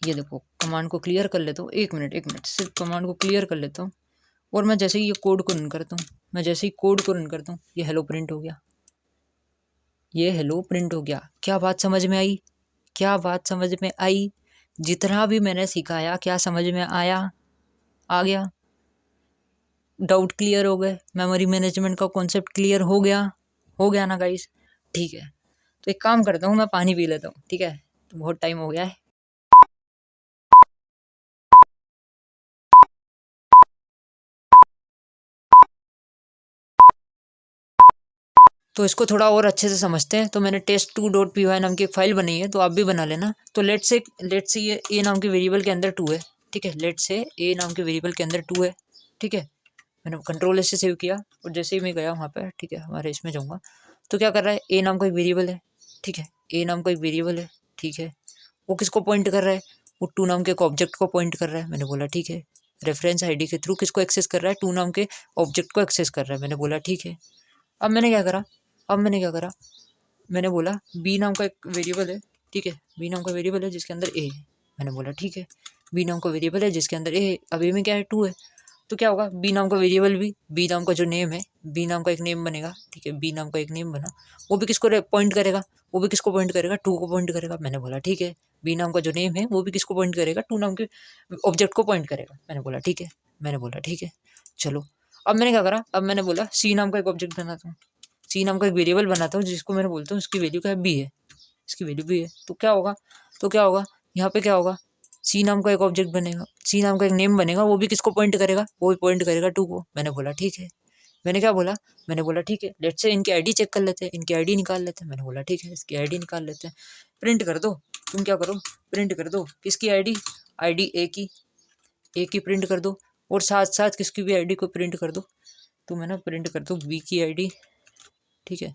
ये देखो, कमांड को क्लियर कर लेता हूँ, एक मिनट, सिर्फ कमांड को क्लियर कर लेता हूँ। और मैं जैसे ही ये कोड को रन करता हूँ, मैं जैसे ही कोड को रन करता हूँ, ये हेलो प्रिंट हो गया, ये हेलो प्रिंट हो गया। क्या बात समझ में आई, क्या बात समझ में आई, जितना भी मैंने सिखाया क्या समझ में आया, आ गया, डाउट क्लियर हो गए, मेमोरी मैनेजमेंट का कॉन्सेप्ट क्लियर हो गया ना गाइस। ठीक है, तो एक काम करता हूँ, मैं पानी पी लेता हूँ, ठीक है, तो बहुत टाइम हो गया है। तो इसको थोड़ा और अच्छे से समझते हैं। तो मैंने test2.py नाम की एक फाइल बनाई है, तो आप भी बना लेना। तो लेट से ये ए नाम के वेरिएबल के अंदर 2 है, ठीक है, लेट से ए नाम के वेरिएबल के अंदर 2 है, ठीक है। मैंने कंट्रोल एस से सेव किया और जैसे ही मैं गया वहाँ पर, ठीक है, हमारे इसमें जाऊँगा तो क्या कर रहा है, ए नाम का एक वेरिएबल है, ठीक है, ए नाम का एक वेरिएबल है, ठीक है। वो किसको पॉइंट कर रहा है, वो 2 नाम के एक ऑब्जेक्ट को पॉइंट कर रहा है। मैंने बोला ठीक है, रेफरेंस आईडी के थ्रू किसको एक्सेस कर रहा है, 2 नाम के ऑब्जेक्ट को एक्सेस कर रहा है। मैंने बोला ठीक है। अब मैंने क्या करा, मैंने बोला बी नाम का एक वेरिएबल है, ठीक है, बी नाम का वेरिएबल है जिसके अंदर ए है। मैंने बोला ठीक है, बी नाम का वेरिएबल है जिसके अंदर ए है। अब ए में क्या है, 2 है, तो क्या होगा, बी नाम का वेरिएबल भी, बी नाम का जो नेम है, बी नाम का एक नेम बनेगा, ठीक है, बी नाम का एक नेम बना, वो भी किसको पॉइंट करेगा, वो भी किसको पॉइंट करेगा, 2 को पॉइंट करेगा। मैंने बोला ठीक है, बी नाम का जो नेम है वो भी किसको पॉइंट करेगा, 2 नाम के ऑब्जेक्ट को पॉइंट करेगा। मैंने बोला ठीक है, मैंने बोला ठीक है, चलो। अब मैंने क्या करा, अब मैंने बोला सी नाम का एक ऑब्जेक्ट बनाता हूँ, सी नाम का एक वेरिएबल बनाता हूँ जिसको मैंने बोलता हूँ इसकी वैल्यू क्या है, बी है, इसकी वैल्यू बी है। तो क्या होगा, यहाँ पे क्या होगा, सी नाम का एक ऑब्जेक्ट बनेगा, सी नाम का एक नेम बनेगा, वो भी किसको पॉइंट करेगा, वो भी पॉइंट करेगा 2 को। मैंने बोला ठीक है, मैंने क्या बोला, मैंने बोला ठीक है, लेट्स से इनकी आईडी चेक कर लेते हैं, इनकी आईडी निकाल लेते हैं। मैंने बोला ठीक है, इसकी आईडी निकाल लेते हैं। प्रिंट कर दो, तुम क्या करो, प्रिंट कर दो किसकी आईडी, आईडी ए की प्रिंट कर दो, और साथ साथ किसकी भी आईडी को प्रिंट कर दो। तुम है ना प्रिंट कर दो बी की आईडी, ठीक है,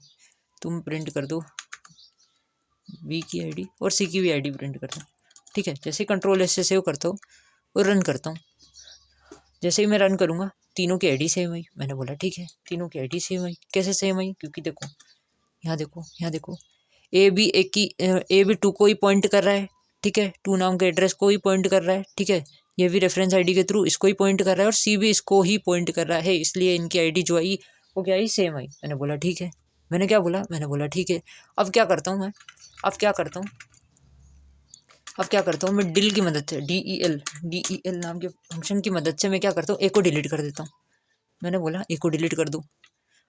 तुम प्रिंट कर दो बी की आईडी और सी की भी आईडी प्रिंट कर दो, ठीक है। जैसे ही कंट्रोल एस से सेव करता हूँ और रन करता हूँ, जैसे ही मैं रन करूँगा तीनों की आईडी सेम आई। मैंने बोला ठीक है, तीनों की आईडी सेम आई। कैसे सेम आई, क्योंकि देखो यहाँ देखो, यहाँ देखो, ए बी टू को ही पॉइंट कर रहा है, ठीक है, टू नाम के एड्रेस को ही पॉइंट कर रहा है, ठीक है। ये भी रेफरेंस आईडी के थ्रू इसको ही पॉइंट कर रहा है और सी भी इसको ही पॉइंट कर रहा है, इसलिए इनकी आईडी जो आई वो क्या आई, सेम आई। मैंने बोला ठीक है, मैंने क्या बोला, मैंने बोला ठीक है। अब क्या करता हूँ मैं, अब क्या करता हूँ, अब क्या करता हूँ मैं, डिल की मदद से, डी ई एल नाम के फंक्शन की मदद से मैं क्या करता हूँ, ए को डिलीट कर देता हूँ। मैंने बोला ए को डिलीट कर दो।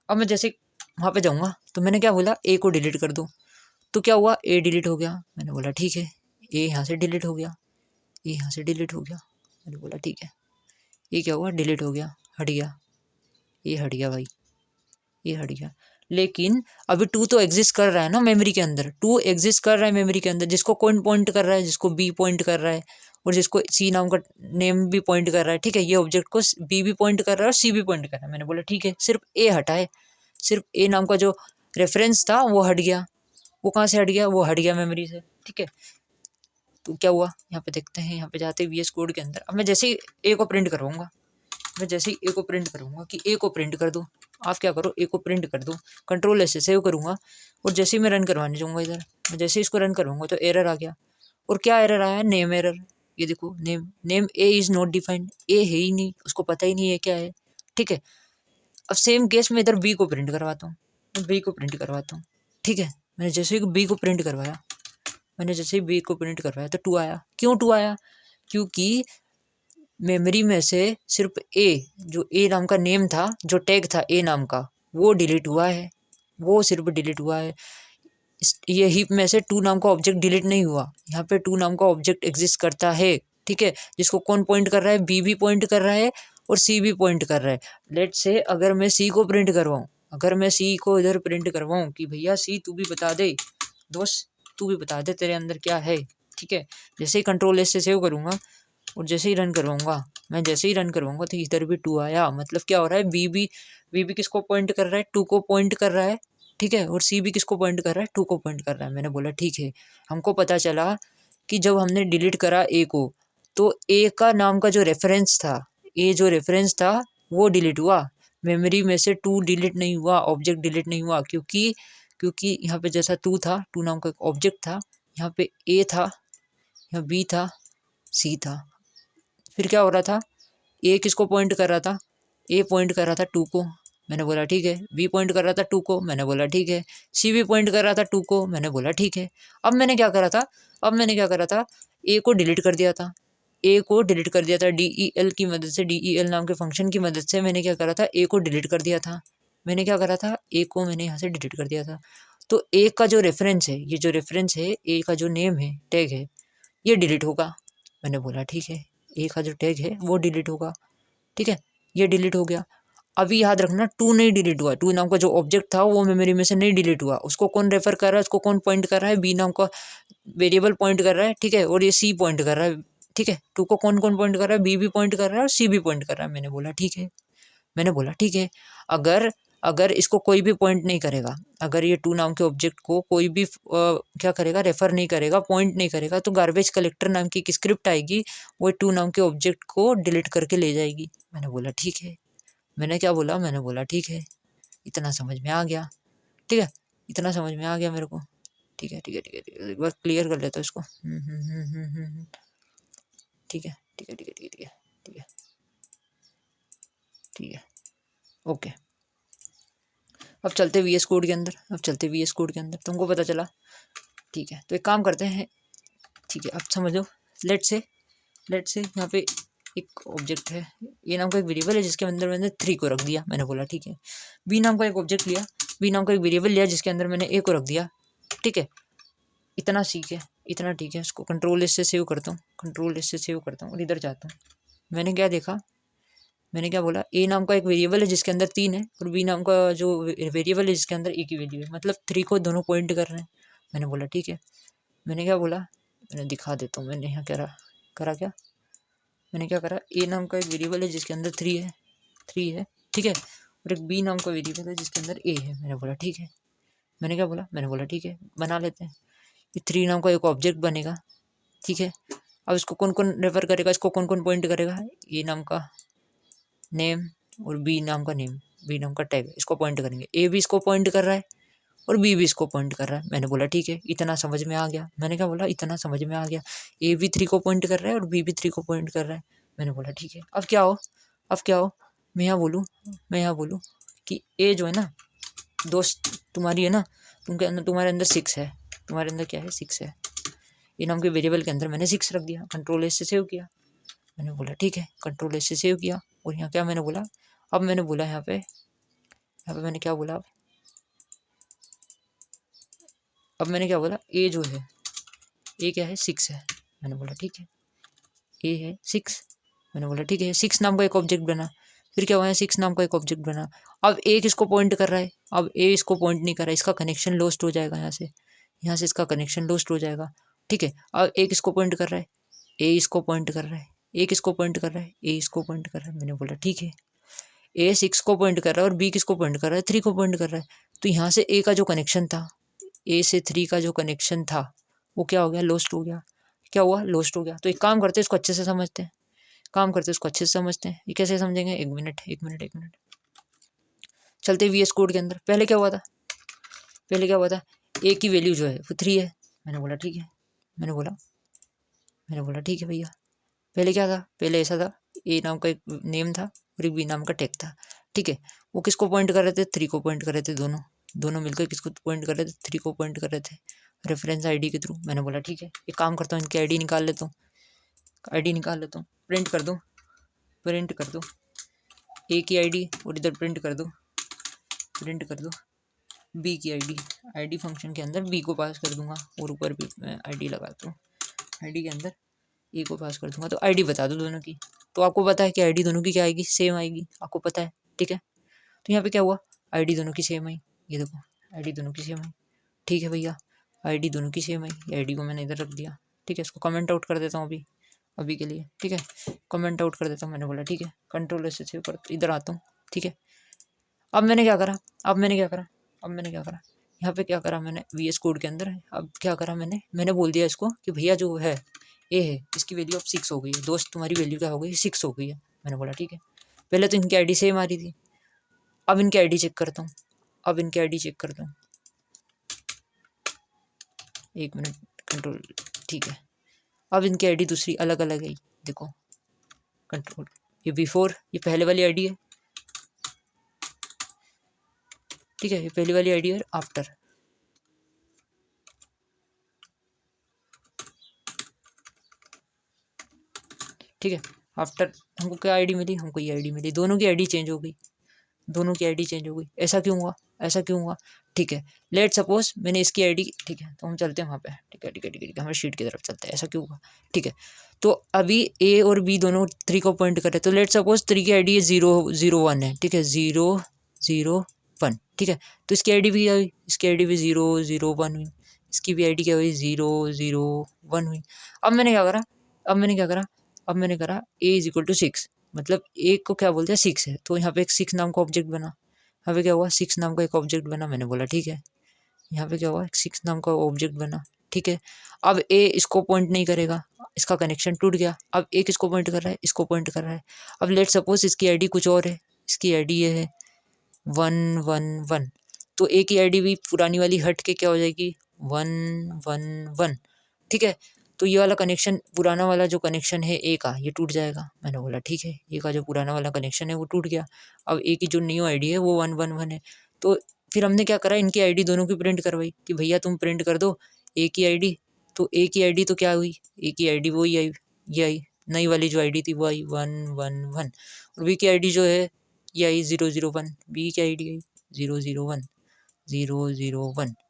अब मैं जैसे वहाँ पे जाऊँगा तो मैंने क्या बोला, ए को डिलीट कर दो, तो क्या हुआ, ए डिलीट हो गया। मैंने बोला ठीक है, ए यहाँ से डिलीट हो गया, ए यहाँ से डिलीट हो गया। मैंने बोला ठीक है, ये क्या हुआ, डिलीट हो गया, हट गया, ये हट गया भाई, ये हट गया। लेकिन अभी टू तो एग्जिस्ट कर रहा है ना मेमोरी के अंदर, टू एग्जिस्ट कर रहा है मेमोरी के अंदर, जिसको कौन पॉइंट कर रहा है, जिसको बी पॉइंट कर रहा है और जिसको सी नाम का नेम भी पॉइंट कर रहा है, ठीक है। ये ऑब्जेक्ट को बी भी पॉइंट कर रहा है और सी भी पॉइंट कर रहा है। मैंने बोला ठीक है, सिर्फ ए हटा है, सिर्फ ए नाम का जो रेफरेंस था वो हट गया। वो कहाँ से हट गया, वो हट गया मेमोरी से, ठीक है। तो क्या हुआ, यहाँ पे देखते हैं, यहाँ पे जाते वी एस कोड के अंदर। अब मैं जैसे ही ए को प्रिंट करवाऊंगा, मैं जैसे ही ए को प्रिंट करूँगा कि ए को प्रिंट कर दो, आप क्या करो, ए को प्रिंट कर दो, कंट्रोल एस से सेव करूँगा और जैसे ही मैं रन करवाने जाऊँगा इधर, मैं जैसे ही इसको रन करूँगा तो एरर आ गया। और क्या एरर आया, नेम एरर। ये देखो, name A is not defined, A है ही नहीं, उसको पता ही नहीं है क्या है, ठीक है। अब सेम केस में इधर बी को प्रिंट करवाता हूँ, मैं बी को प्रिंट करवाता हूँ, ठीक है। मैंने जैसे ही बी को प्रिंट करवाया, मैंने जैसे ही बी को प्रिंट करवाया तो टू आया। क्यों टू आया, क्योंकि मेमोरी में से सिर्फ ए, जो ए नाम का नेम था, जो टैग था ए नाम का, वो डिलीट हुआ है, वो सिर्फ डिलीट हुआ है। ये हीप में से टू नाम का ऑब्जेक्ट डिलीट नहीं हुआ, यहाँ पे टू नाम का ऑब्जेक्ट एग्जिस्ट करता है, ठीक है। जिसको कौन पॉइंट कर रहा है, बी भी पॉइंट कर रहा है और सी भी पॉइंट कर रहा है। लेट से अगर मैं सी को प्रिंट करवाऊँ, अगर मैं सी को इधर प्रिंट करवाऊँ कि भैया सी तू भी बता दे दोस्त, तू भी बता दे तेरे अंदर क्या है, ठीक है। जैसे ही कंट्रोल एस से सेव करूँगा और जैसे ही रन करवाऊंगा, मैं जैसे ही रन करवाऊंगा तो इधर भी टू आया। मतलब क्या हो रहा है, बी भी किसको पॉइंट कर रहा है, टू को पॉइंट कर रहा है, ठीक है। और सी भी किसको पॉइंट कर रहा है, टू को पॉइंट कर रहा है। मैंने बोला ठीक है। हमको पता चला कि जब हमने डिलीट करा ए को, तो ए का नाम का जो रेफरेंस था, ए जो रेफरेंस था वो डिलीट हुआ, मेमोरी में से टू डिलीट नहीं हुआ, ऑब्जेक्ट डिलीट नहीं हुआ। क्योंकि यहाँ पे जैसा टू था, टू नाम का एक ऑब्जेक्ट था, यहाँ पे ए था, यहाँ बी था, सी था। फिर क्या हो रहा था, ए किसको पॉइंट कर रहा था, ए पॉइंट कर रहा था टू को। मैंने बोला ठीक है, बी पॉइंट कर रहा था टू को। मैंने बोला ठीक है, सी भी पॉइंट कर रहा था टू को। मैंने बोला ठीक है। अब मैंने क्या करा था, ए को डिलीट कर दिया था, ए को डिलीट कर दिया था DEL की मदद से, DEL नाम के फंक्शन की मदद से मैंने क्या करा था, ए को डिलीट कर दिया था। मैंने क्या करा था, ए को मैंने यहाँ से डिलीट कर दिया था। तो ए का जो रेफरेंस है, ये जो रेफरेंस है, ए का जो नेम है, टैग है, ये डिलीट होगा। मैंने बोला ठीक है, ए का जो टैग है वो डिलीट होगा, ठीक है। ये डिलीट हो गया। अभी याद रखना, टू नहीं डिलीट हुआ, टू नाम का जो ऑब्जेक्ट था वो मेमोरी में से नहीं डिलीट हुआ। उसको कौन रेफर कर रहा है, उसको कौन पॉइंट कर रहा है, बी नाम का वेरिएबल पॉइंट कर रहा है, ठीक है। और ये सी पॉइंट कर रहा है, ठीक है। टू को कौन कौन पॉइंट कर रहा है, बी भी पॉइंट कर रहा है और सी भी पॉइंट कर रहा है। मैंने बोला ठीक है, मैंने बोला ठीक है। अगर अगर इसको कोई भी पॉइंट नहीं करेगा, अगर ये टू नाम के ऑब्जेक्ट को कोई भी क्या करेगा, रेफर नहीं करेगा, पॉइंट नहीं करेगा, तो गार्बेज कलेक्टर नाम की एक स्क्रिप्ट आएगी, वो टू नाम के ऑब्जेक्ट को डिलीट करके ले जाएगी। मैंने बोला ठीक है, मैंने क्या बोला, मैंने बोला ठीक है। इतना समझ में आ गया, ठीक है, इतना समझ में आ गया मेरे को, ठीक है ठीक है ठीक है ठीक है। एक बार क्लियर कर लेता हूँ इसको। ठीक है ठीक है ठीक है ठीक है ठीक है ठीक है, ओके। अब चलते वी एस कोड के अंदर, तुमको पता चला, ठीक है। तो एक काम करते हैं, ठीक है, अब समझ लो। लेट से यहाँ पे एक ऑब्जेक्ट है, ए नाम का एक वेरिएबल है जिसके अंदर मैंने 3 को रख दिया। मैंने बोला ठीक है। बी नाम का एक ऑब्जेक्ट लिया, बी नाम का एक वेरिएबल लिया जिसके अंदर मैंने ए को रख दिया, ठीक है। इतना सीख है, इतना ठीक है। इसको कंट्रोल एस से सेव करता हूँ, और इधर जाता हूँ। मैंने क्या देखा, मैंने क्या बोला, ए नाम का एक वेरिएबल है जिसके अंदर 3 है और बी नाम का जो वेरिएबल है जिसके अंदर एक ही वैल्यू है, मतलब 3 को दोनों पॉइंट कर रहे हैं। मैंने बोला ठीक है। मैंने क्या बोला, मैंने दिखा देता हूँ मैंने यहाँ करा क्या, मैंने क्या करा, ए नाम का एक वेरिएबल है जिसके अंदर 3 है, ठीक है, और एक बी नाम का वेरिएबल है जिसके अंदर ए है। मैंने बोला ठीक है। मैंने क्या बोला, मैंने बोला ठीक है बना लेते हैं। ये 3 नाम का एक ऑब्जेक्ट बनेगा, ठीक है। अब इसको कौन कौन रेफर करेगा, इसको कौन कौन पॉइंट करेगा, ए नाम का नेम और बी नाम का नेम, बी नाम का टैग, इसको पॉइंट करेंगे। ए भी इसको पॉइंट कर रहा है और बी भी इसको पॉइंट कर रहा है। मैंने बोला ठीक है, इतना समझ में आ गया। मैंने क्या बोला, इतना समझ में आ गया। ए भी 3 को पॉइंट कर रहा है और बी भी 3 को पॉइंट कर रहा है। मैंने बोला ठीक है। अब क्या हो, मैं यहाँ बोलूँ कि ए जो है ना, दोस्त तुम्हारी है ना, तुम्हारे अंदर 6 है, तुम्हारे अंदर क्या है, 6 है। ये नाम के वेरिएबल के अंदर मैंने 6 रख दिया, कंट्रोल एस से सेव किया। मैंने बोला ठीक है, कंट्रोल एस से सेव किया। और यहाँ क्या मैंने बोला, अब मैंने बोला यहाँ पे मैंने क्या बोला, अब मैंने क्या बोला, ए जो है, ए क्या है, 6 है। मैंने बोला ठीक है, ए है 6। मैंने बोला ठीक है, 6 नाम का एक ऑब्जेक्ट बना। फिर क्या हुआ है, 6 नाम का एक ऑब्जेक्ट बना। अब ए किसको पॉइंट कर रहा है, अब ए इसको पॉइंट नहीं कर रहा है, इसका कनेक्शन लॉस्ट हो जाएगा यहाँ से इसका कनेक्शन लॉस्ट हो जाएगा, ठीक है। अब ए किसको पॉइंट कर रहा है, ए इसको पॉइंट कर रहा है, ए किसको पॉइंट कर रहा है, ए इसको पॉइंट कर रहा है। मैंने बोला ठीक है, ए 6 को पॉइंट कर रहा है और बी किसको पॉइंट कर रहा है, 3 को पॉइंट कर रहा है। तो यहाँ से ए का जो कनेक्शन था, ए से 3 का जो कनेक्शन था वो क्या हो गया, लॉस्ट हो गया। क्या हुआ, लॉस्ट हो गया। तो एक काम करते हैं, इसको अच्छे से समझते हैं, इसको अच्छे से समझते हैं। ये कैसे समझेंगे, एक मिनट चलते वीएस कोड के अंदर। पहले क्या हुआ था, ए की वैल्यू जो है वो 3 है। मैंने बोला ठीक है, मैंने बोला ठीक है भैया। पहले क्या था, पहले ऐसा था, ए नाम का एक नेम था और एक बी नाम का टैग था, ठीक है। वो किसको पॉइंट कर रहे थे, 3 को पॉइंट कर रहे थे, दोनों मिलकर किसको पॉइंट कर रहे थे, 3 को पॉइंट कर रहे थे, रेफरेंस आईडी के थ्रू। मैंने बोला ठीक है, एक काम करता हूँ, इनकी आईडी निकाल लेता हूँ, प्रिंट कर दूँ ए की आईडी और इधर प्रिंट कर दूँ बी की आईडी फंक्शन के अंदर बी को पास कर दूंगा और ऊपर भी मैं आईडी लगाता हूँ, आईडी के अंदर ए को पास कर दूंगा। तो आईडी बता दो दोनों की, तो आपको पता है कि आईडी दोनों की क्या आएगी, सेम आएगी, आपको पता है, ठीक है। तो यहाँ पे क्या हुआ, आईडी दोनों की सेम आई, ये देखो आईडी दोनों की सेम आई, ठीक है भैया, आईडी दोनों की सेम आई। आईडी को मैंने इधर रख दिया, ठीक है। इसको कमेंट आउट कर देता हूँ अभी के लिए, ठीक है, कमेंट आउट कर देता हूँ। मैंने बोला ठीक है, कंट्रोल से सेव कर, इधर आता हूँ, ठीक है। अब मैंने क्या करा, यहाँ पे क्या करा मैंने, वीएस कोड के अंदर। अब क्या करा मैंने बोल दिया इसको कि भैया जो है ए है, इसकी वैल्यू अब 6 हो गई है, दोस्त तुम्हारी वैल्यू क्या हो गई, 6 हो गई है। मैंने बोला ठीक है। पहले तो इनकी आईडी सेम आ रही थी, अब इनकी आईडी चेक करता हूँ, एक मिनट, कंट्रोल, ठीक है। अब इनकी आईडी दूसरी अलग अलग है, देखो कंट्रोल, ये बिफोर, ये पहले वाली आईडी है, ठीक है, ये पहली वाली आईडी है, आफ्टर, ठीक है। आफ्टर हमको क्या आईडी मिली, हमको ये आईडी मिली, दोनों की आईडी चेंज हो गई, ऐसा क्यों हुआ, ठीक है। लेट सपोज मैंने इसकी आईडी, ठीक है, तो हम चलते हैं वहाँ पे, ठीक है, हमारे शीट की तरफ चलते हैं, ऐसा क्यों हुआ, ठीक है। तो अभी ए और बी दोनों 3 को पॉइंट कर रहे हैं, तो लेट सपोज 3 की आईडी है 001 है, ठीक है, 001, ठीक है। तो इसकी आईडी भी आई, 001 हुई, इसकी भी आईडी क्या हुई, 001 हुई। अब मैंने करा ए इज इक्वल टू 6, मतलब ए को क्या बोलते हैं, 6 है। तो यहाँ पे एक 6 नाम का ऑब्जेक्ट बना, यहाँ पे क्या हुआ, 6 नाम का एक ऑब्जेक्ट बना। मैंने बोला ठीक है, यहाँ पे क्या हुआ, 6 नाम का ऑब्जेक्ट बना, ठीक है। अब ए इसको पॉइंट नहीं करेगा, इसका कनेक्शन टूट गया। अब ए किसको पॉइंट कर रहा है, इसको पॉइंट कर रहा है। अब लेट सपोज इसकी आईडी कुछ और है, इसकी आईडी ये है 111, तो ए की आईडी भी पुरानी वाली हट के क्या हो जाएगी, 111, ठीक है। तो ये वाला कनेक्शन, पुराना वाला जो कनेक्शन है ए का, ये टूट जाएगा। मैंने बोला ठीक है, ए का जो पुराना वाला कनेक्शन है वो टूट गया। अब ए की जो न्यू आईडी है वो 111 है। तो फिर हमने क्या करा, इनकी आईडी दोनों की प्रिंट करवाई कि भैया तुम प्रिंट कर दो ए की आईडी। तो ए की आईडी तो क्या हुई, ए की आईडी वही आई, ये आई, नई वाली जो आईडी थी वो आई 111, और बी की आईडी जो है ये आई 001, बी की आईडी आई 001,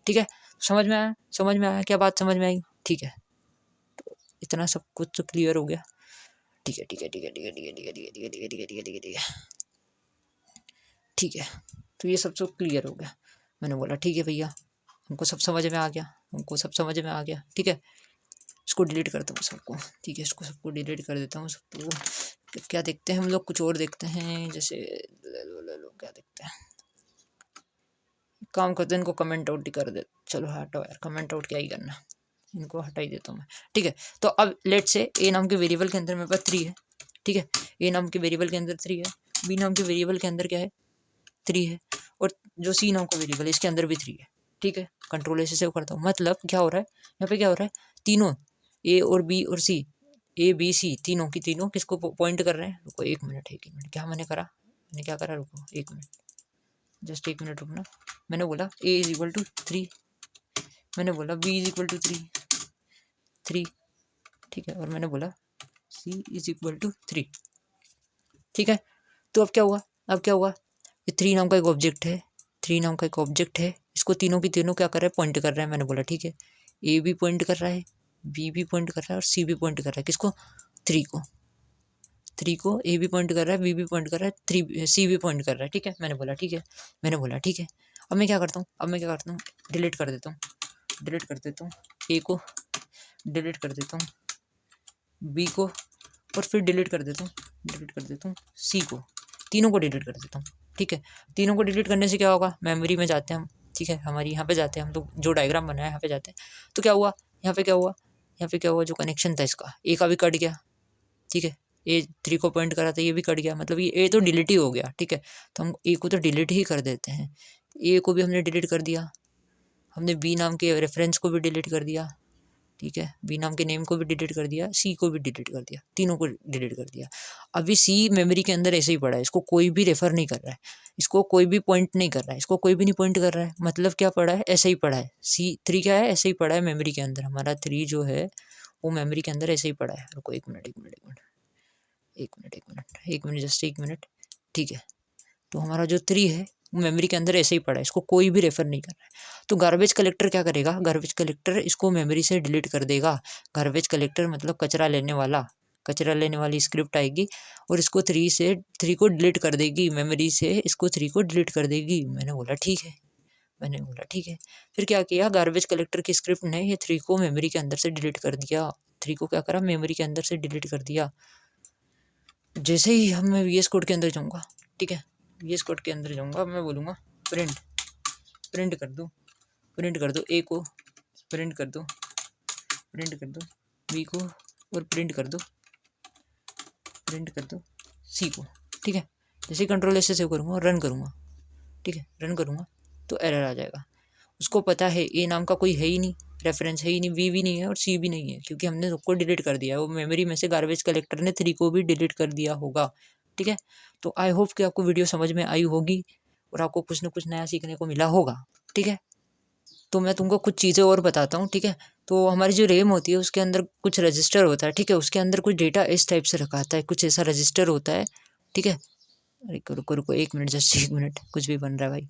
ठीक है। समझ में आया क्या बात, समझ में आई, ठीक है। इतना सब कुछ तो क्लियर हो गया, ठीक है ठीक है ठीक है ठीक है ठीक है ठीक है ठीक है ठीक है ठीक है ठीक है ठीक है ठीक है ठीक है। तो ये सब क्लियर हो गया। मैंने बोला ठीक है भैया, हमको सब समझ में आ गया, हमको सब समझ में आ गया। ठीक है, इसको डिलीट करता हूँ सबको। ठीक है, इसको सबको डिलीट कर देता हूँ सबको। क्या देखते हैं हम लोग, कुछ और देखते हैं, जैसे ले लो क्या देखते हैं, काम करते हैं, इनको कमेंट आउट ही कर दे। चलो हटाओ यार, कमेंट आउट क्या ही करना, इनको हटा ही देता हूँ मैं। ठीक है, तो अब लेट से ए नाम के वेरिएबल के अंदर मेरे पास 3 है। ठीक है, ए नाम के वेरिएबल के अंदर 3 है, बी नाम के वेरिएबल के अंदर क्या है 3 है, और जो सी नाम का वेरिएबल है इसके अंदर भी 3 है। ठीक है, कंट्रोल ऐसे सेव करता हूँ। मतलब क्या हो रहा है यहाँ पे, क्या हो रहा है, तीनों ए और बी और सी, ए बी सी तीनों की तीनों किसको पॉइंट कर रहे हैं। रुको 1 मिनट, 1 मिनट, क्या मैंने करा, मैंने क्या करा, रुको 1 मिनट, जस्ट 1 मिनट रुकना। मैंने बोला ए इज इक्वल टू 3, मैंने बोला बी इज इक्वल टू 3, ठीक है, और मैंने बोला सी इज इक्वल टू 3। ठीक है, तो अब क्या हुआ, अब क्या हुआ, ये 3 नाम का एक ऑब्जेक्ट है, 3 नाम का एक ऑब्जेक्ट है, इसको तीनों की तीनों क्या कर रहे हैं, पॉइंट कर रहे हैं। मैंने बोला ठीक है, ए भी पॉइंट कर रहा है, बी भी पॉइंट कर रहा है, और सी भी पॉइंट कर रहा है, किसको, 3 को, 3 को। ए भी पॉइंट कर रहा है, बी भी पॉइंट कर रहा है, 3 सी भी पॉइंट कर रहा है। ठीक है, मैंने बोला ठीक है, मैंने बोला ठीक है। अब मैं क्या करता हूँ, अब मैं क्या करता हूँ, डिलीट कर देता हूँ, डिलीट कर देता हूँ ए को, डिलीट कर देता हूँ बी को, और फिर डिलीट कर देता हूँ, डिलीट कर देता हूँ सी को, तीनों को डिलीट कर देता हूँ। ठीक है, तीनों को डिलीट करने से क्या होगा, मेमोरी में जाते हैं हम। ठीक है, हमारी यहाँ पे जाते हैं हम, तो जो डायग्राम बनाया है यहाँ पे जाते हैं, तो क्या हुआ यहाँ पे, क्या हुआ यहाँ पे, क्या हुआ, जो कनेक्शन था इसका ए का भी कट गया। ठीक है, ए 3 को पॉइंट करा था, ये भी कट गया, मतलब ये ए तो डिलीट ही हो गया। ठीक है, तो हम ए को तो डिलीट ही कर देते हैं, ए को भी हमने डिलीट कर दिया, हमने बी नाम के रेफरेंस को भी डिलीट कर दिया। ठीक है, बी नाम के नेम को भी डिलीट कर दिया, सी को भी डिलीट कर दिया, तीनों को डिलीट कर दिया। अभी सी मेमोरी के अंदर ऐसे ही पड़ा है, इसको कोई भी रेफर नहीं कर रहा है, इसको कोई भी पॉइंट नहीं कर रहा है, इसको कोई भी नहीं पॉइंट कर रहा है, मतलब क्या पड़ा है, ऐसे ही पड़ा है। सी 3 क्या है, ऐसे ही पड़ा है मेमोरी के अंदर, हमारा 3 जो है वो मेमोरी के अंदर ऐसे ही पड़ा है। रुको 1 minute, 1 minute, 1 minute, 1 minute, 1 minute, 1 minute, just 1 minute. ठीक है, तो हमारा जो 3 है वो मेमोरी के अंदर ऐसे ही पड़ा है, इसको कोई भी रेफर नहीं कर रहा है। तो गार्बेज कलेक्टर क्या करेगा, गार्बेज कलेक्टर इसको मेमोरी से डिलीट कर देगा। गार्बेज कलेक्टर मतलब कचरा लेने वाला, कचरा लेने वाली स्क्रिप्ट आएगी और इसको 3 को डिलीट कर देगी मेमोरी से, इसको 3 को डिलीट कर देगी। मैंने बोला ठीक है, मैंने बोला ठीक है। फिर क्या किया, गार्बेज कलेक्टर की स्क्रिप्ट ने ये 3 को मेमोरी के अंदर से डिलीट कर दिया, 3 को क्या करा, मेमोरी के अंदर से डिलीट कर दिया। जैसे ही हम मैं VS कोड के अंदर जाऊँगा, ठीक है, VS कोड के अंदर जाऊँगा, मैं बोलूँगा प्रिंट, प्रिंट कर दो, प्रिंट कर दो ए को, प्रिंट कर दो, प्रिंट कर दो बी को, और प्रिंट कर दो, प्रिंट कर दो सी को। ठीक है, जैसे कंट्रोल ऐसे सेव करूँगा और रन करूँगा, ठीक है, रन करूँगा तो एरर आ जाएगा। उसको पता है ए नाम का कोई है ही नहीं, रेफरेंस है ही नहीं, बी भी नहीं है और सी भी नहीं है, क्योंकि हमने सबको डिलीट कर दिया है। वो मेमोरी में से गार्बेज कलेक्टर ने 3 को भी डिलीट कर दिया होगा। ठीक है, तो आई होप कि आपको वीडियो समझ में आई होगी और आपको कुछ ना कुछ नया सीखने को मिला होगा। ठीक है, तो मैं तुमको कुछ चीज़ें और बताता हूँ। ठीक है, तो हमारी जो रैम होती है उसके अंदर कुछ रजिस्टर होता है। ठीक है, उसके अंदर कुछ डेटा इस टाइप से रखा आता है, कुछ ऐसा रजिस्टर होता है। ठीक है, रुको रुको रुको 1 मिनट, जस्ट 1 मिनट, कुछ भी बन रहा है भाई।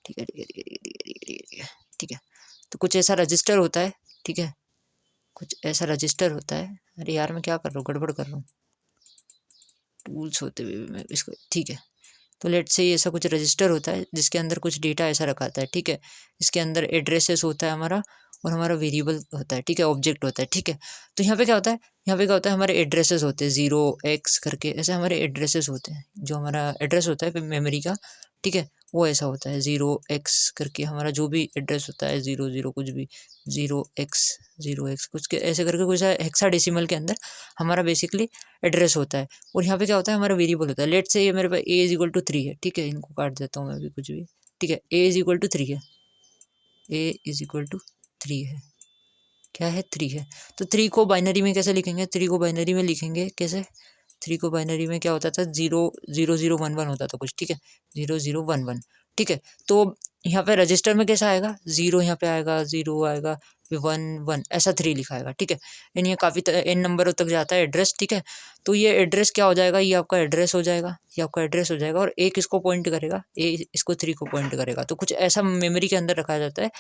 ठीक है ठीक है ठीक है ठीक है ठीक है ठीक है ठीक है ठीक है, तो कुछ ऐसा रजिस्टर होता है। ठीक है, कुछ ऐसा रजिस्टर होता है। अरे यार मैं क्या कर रहा हूँ, गड़बड़ कर रहा हूँ, टूल्स होते हुए भी मैं इसको, ठीक है, तो लेट से ऐसा कुछ रजिस्टर होता है जिसके अंदर कुछ डेटा ऐसा रखा आता है। ठीक है, इसके अंदर एड्रेसेस होता है हमारा, और हमारा वेरिएबल होता है। ठीक है, ऑब्जेक्ट होता है। ठीक है, तो यहाँ पे क्या होता है, यहाँ पे क्या होता है, हमारे एड्रेसेस होते हैं 0x करके, ऐसे हमारे एड्रेसेस होते हैं। जो हमारा एड्रेस होता है मेमोरी का, ठीक है, वो ऐसा होता है 0x करके, हमारा जो भी एड्रेस होता है 00 कुछ भी 0x कुछ के ऐसे करके कुछ हेक्साडेसिमल के अंदर हमारा बेसिकली एड्रेस होता है। और यहाँ पे क्या होता है, हमारा वेरिएबल होता है। लेट से ये मेरे पास a इज इक्वल टू 3 है। ठीक है, इनको काट देता हूँ मैं भी, कुछ भी। ठीक है, a इज इक्वल टू 3 है, a इज इक्वल टू 3 है, क्या है 3 है। तो 3 को बाइनरी में कैसे लिखेंगे, 3 को बाइनरी में लिखेंगे कैसे, 3 को बाइनरी में क्या होता था, 00011 होता था कुछ। ठीक है, 0011। ठीक है, तो यहाँ पे रजिस्टर में कैसा आएगा, 0 यहाँ पे आएगा, 0 आएगा, 1 1 ऐसा 3 लिखा आएगा, ठीक है। यानी ये काफ़ी n नंबरों तक जाता है एड्रेस, ठीक है। तो ये एड्रेस क्या हो जाएगा, ये आपका एड्रेस हो जाएगा, ये आपका एड्रेस हो जाएगा, और एक इसको पॉइंट करेगा, इसको 3 को पॉइंट करेगा। तो कुछ ऐसा मेमोरी के अंदर रखा जाता है,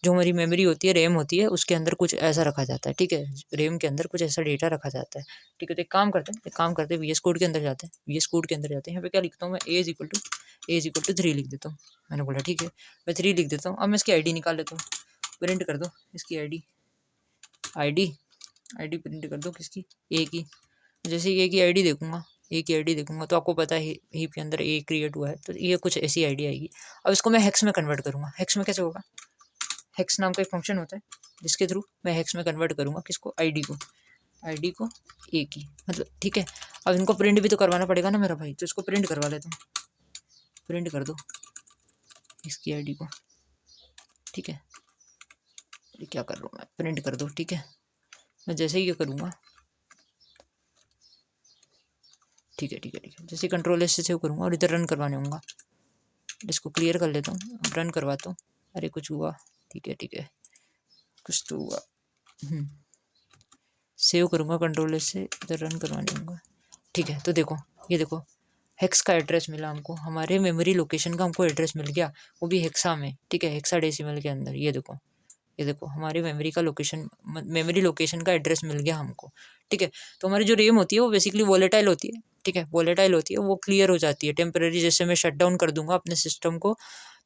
जो हमारी मेमोरी होती है, रैम होती है, उसके अंदर कुछ ऐसा रखा जाता है, ठीक है। रैम के अंदर कुछ ऐसा डेटा रखा जाता है, ठीक है। तो एक काम करते हैं वी एस कोड के अंदर जाते हैं, वी एस कोड के अंदर जाते हैं। यहाँ पे क्या लिखता हूँ मैं, ए इज इक्वल टू 3 लिख देता हूँ। मैंने बोला ठीक है, मैं 3 लिख देता हूँ। अब मैं इसकी आई डी निकाल लेता हूँ, प्रिंट कर दो इसकी आईडी प्रिंट कर दो किसकी, ए की। जैसे ए की आईडी देखूंगा तो आपको पता है हीप के अंदर ए क्रिएट हुआ है, तो ये कुछ ऐसी आईडी आएगी। अब इसको मैं हेक्स में कन्वर्ट करूंगा। हेक्स में कैसे होगा, हेक्स नाम का एक फंक्शन होता है जिसके थ्रू मैं हेक्स में कन्वर्ट करूंगा किसको, आईडी को ए की, मतलब ठीक है। अब इनको प्रिंट भी तो करवाना पड़ेगा ना मेरा भाई, तो इसको प्रिंट करवा लेता हूँ। प्रिंट कर दो इसकी आईडी को, ठीक है। क्या कर रहा हूँ मैं, प्रिंट कर दो, ठीक है। मैं जैसे ही ये करूँगा, ठीक है, जैसे कंट्रोल एस से सेव करूँगा और इधर रन करवाने होगा। इसको क्लियर कर लेता हूँ, रन करवाता हूँ। अरे कुछ हुआ, ठीक है, कुछ तो हुआ। सेव करूँगा कंट्रोल एस से, इधर रन करवाने होगा, ठीक है। तो देखो, ये देखो हेक्स का एड्रेस मिला हमको, हमारे मेमोरी लोकेशन का हमको एड्रेस मिल गया, वो भी हेक्सा में, ठीक है, हेक्साडेसिमल के अंदर। ये देखो हमारी मेमोरी लोकेशन का एड्रेस मिल गया हमको, ठीक है। तो हमारी जो रैम होती है वो बेसिकली वोलेटाइल होती है, ठीक है, वोलेटाइल होती है, वो क्लियर हो जाती है टेम्परेरी। जैसे मैं शट डाउन कर दूंगा अपने सिस्टम को,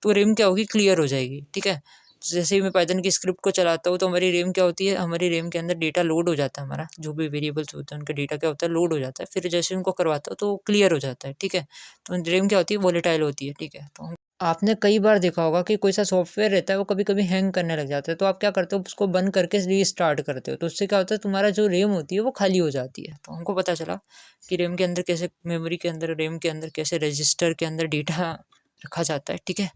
तो रैम क्या होगी, क्लियर हो जाएगी, ठीक है। जैसे ही मैं पाइथन की स्क्रिप्ट को चलाता हूँ तो हमारी रैम क्या होती है, हमारी रैम के अंदर डेटा लोड हो जाता है, हमारा जो भी वेरिएबल्स होते हैं उनका डेटा क्या होता है, लोड हो जाता है। फिर जैसे उनको करवाता हूँ तो क्लियर हो जाता है, ठीक है। तो रैम क्या होती है, वोलेटाइल होती है, ठीक है। तो आपने कई बार देखा होगा कि कोई सा सॉफ्टवेयर रहता है वो कभी कभी हैंग करने लग जाता है, तो आप क्या करते हो, उसको बंद करके रीस्टार्ट करते हो, तो उससे क्या होता है, तुम्हारा जो रैम होती है वो खाली हो जाती है। तो हमको पता चला कि रैम के अंदर कैसे, मेमोरी के अंदर, रैम के अंदर कैसे रजिस्टर के अंदर डेटा रखा जाता है, ठीक है।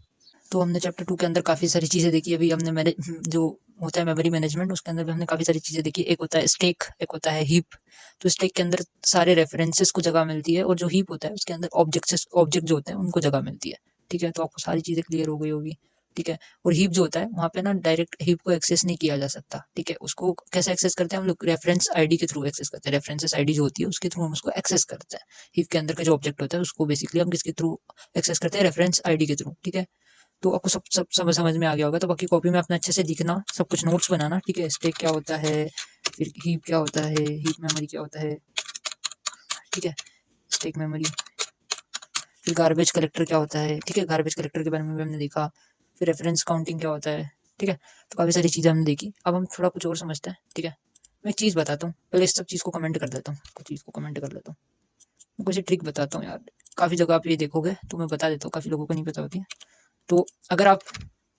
तो हमने चैप्टर 2 के अंदर काफ़ी सारी चीज़ें देखी। अभी हमने जो होता है मेमोरी मैनेजमेंट, उसके अंदर भी हमने काफ़ी सारी चीज़ें देखी। एक होता है स्टैक, एक होता है हीप। तो स्टैक के अंदर सारे रेफरेंसेस को जगह मिलती है, और जो हीप होता है उसके अंदर ऑब्जेक्ट जो होते हैं उनको जगह मिलती है, ठीक है। तो आपको सारी चीज़ें क्लियर हो गई होगी, ठीक है। और हीप जो होता है वहाँ पे ना डायरेक्ट हीप को एक्सेस नहीं किया जा सकता, ठीक है। उसको कैसे एक्सेस करते हैं हम लोग, रेफरेंस आईडी के थ्रू एक्सेस करते हैं। रेफरेंसेस आईडी जो होती है उसके थ्रू हम उसको एक्सेस करते हैं। हीप के अंदर का जो ऑब्जेक्ट होता है उसको बेसिकली हम किसके थ्रू एक्सेस करते हैं, रेफरेंस आईडी के थ्रू, ठीक है। तो आपको सब समझ में आ गया होगा। तो बाकी कॉपी में अपना अच्छे से लिखना, सब कुछ नोट्स बनाना, ठीक है। स्टैक क्या होता है, फिर हीप क्या होता है, हीप मेमोरी क्या होता है, ठीक है, स्टैक मेमोरी। फिर गार्बेज कलेक्टर क्या होता है, ठीक है, गार्बेज कलेक्टर के बारे में भी हमने देखा। फिर रेफरेंस काउंटिंग क्या होता है, ठीक है। तो काफ़ी सारी चीज़ें हमने देखी। अब हम थोड़ा कुछ और समझते हैं, ठीक है। मैं एक चीज़ बताता हूँ, पहले इस सब चीज़ को कमेंट कर देता हूँ, कुछ चीज़ को कमेंट कर लेता हूँ। मैं कुछ ट्रिक बताता हूँ यार, काफ़ी जगह आप ये देखोगे तो मैं बता देता हूँ, काफ़ी लोगों को नहीं पता होती है। तो अगर आप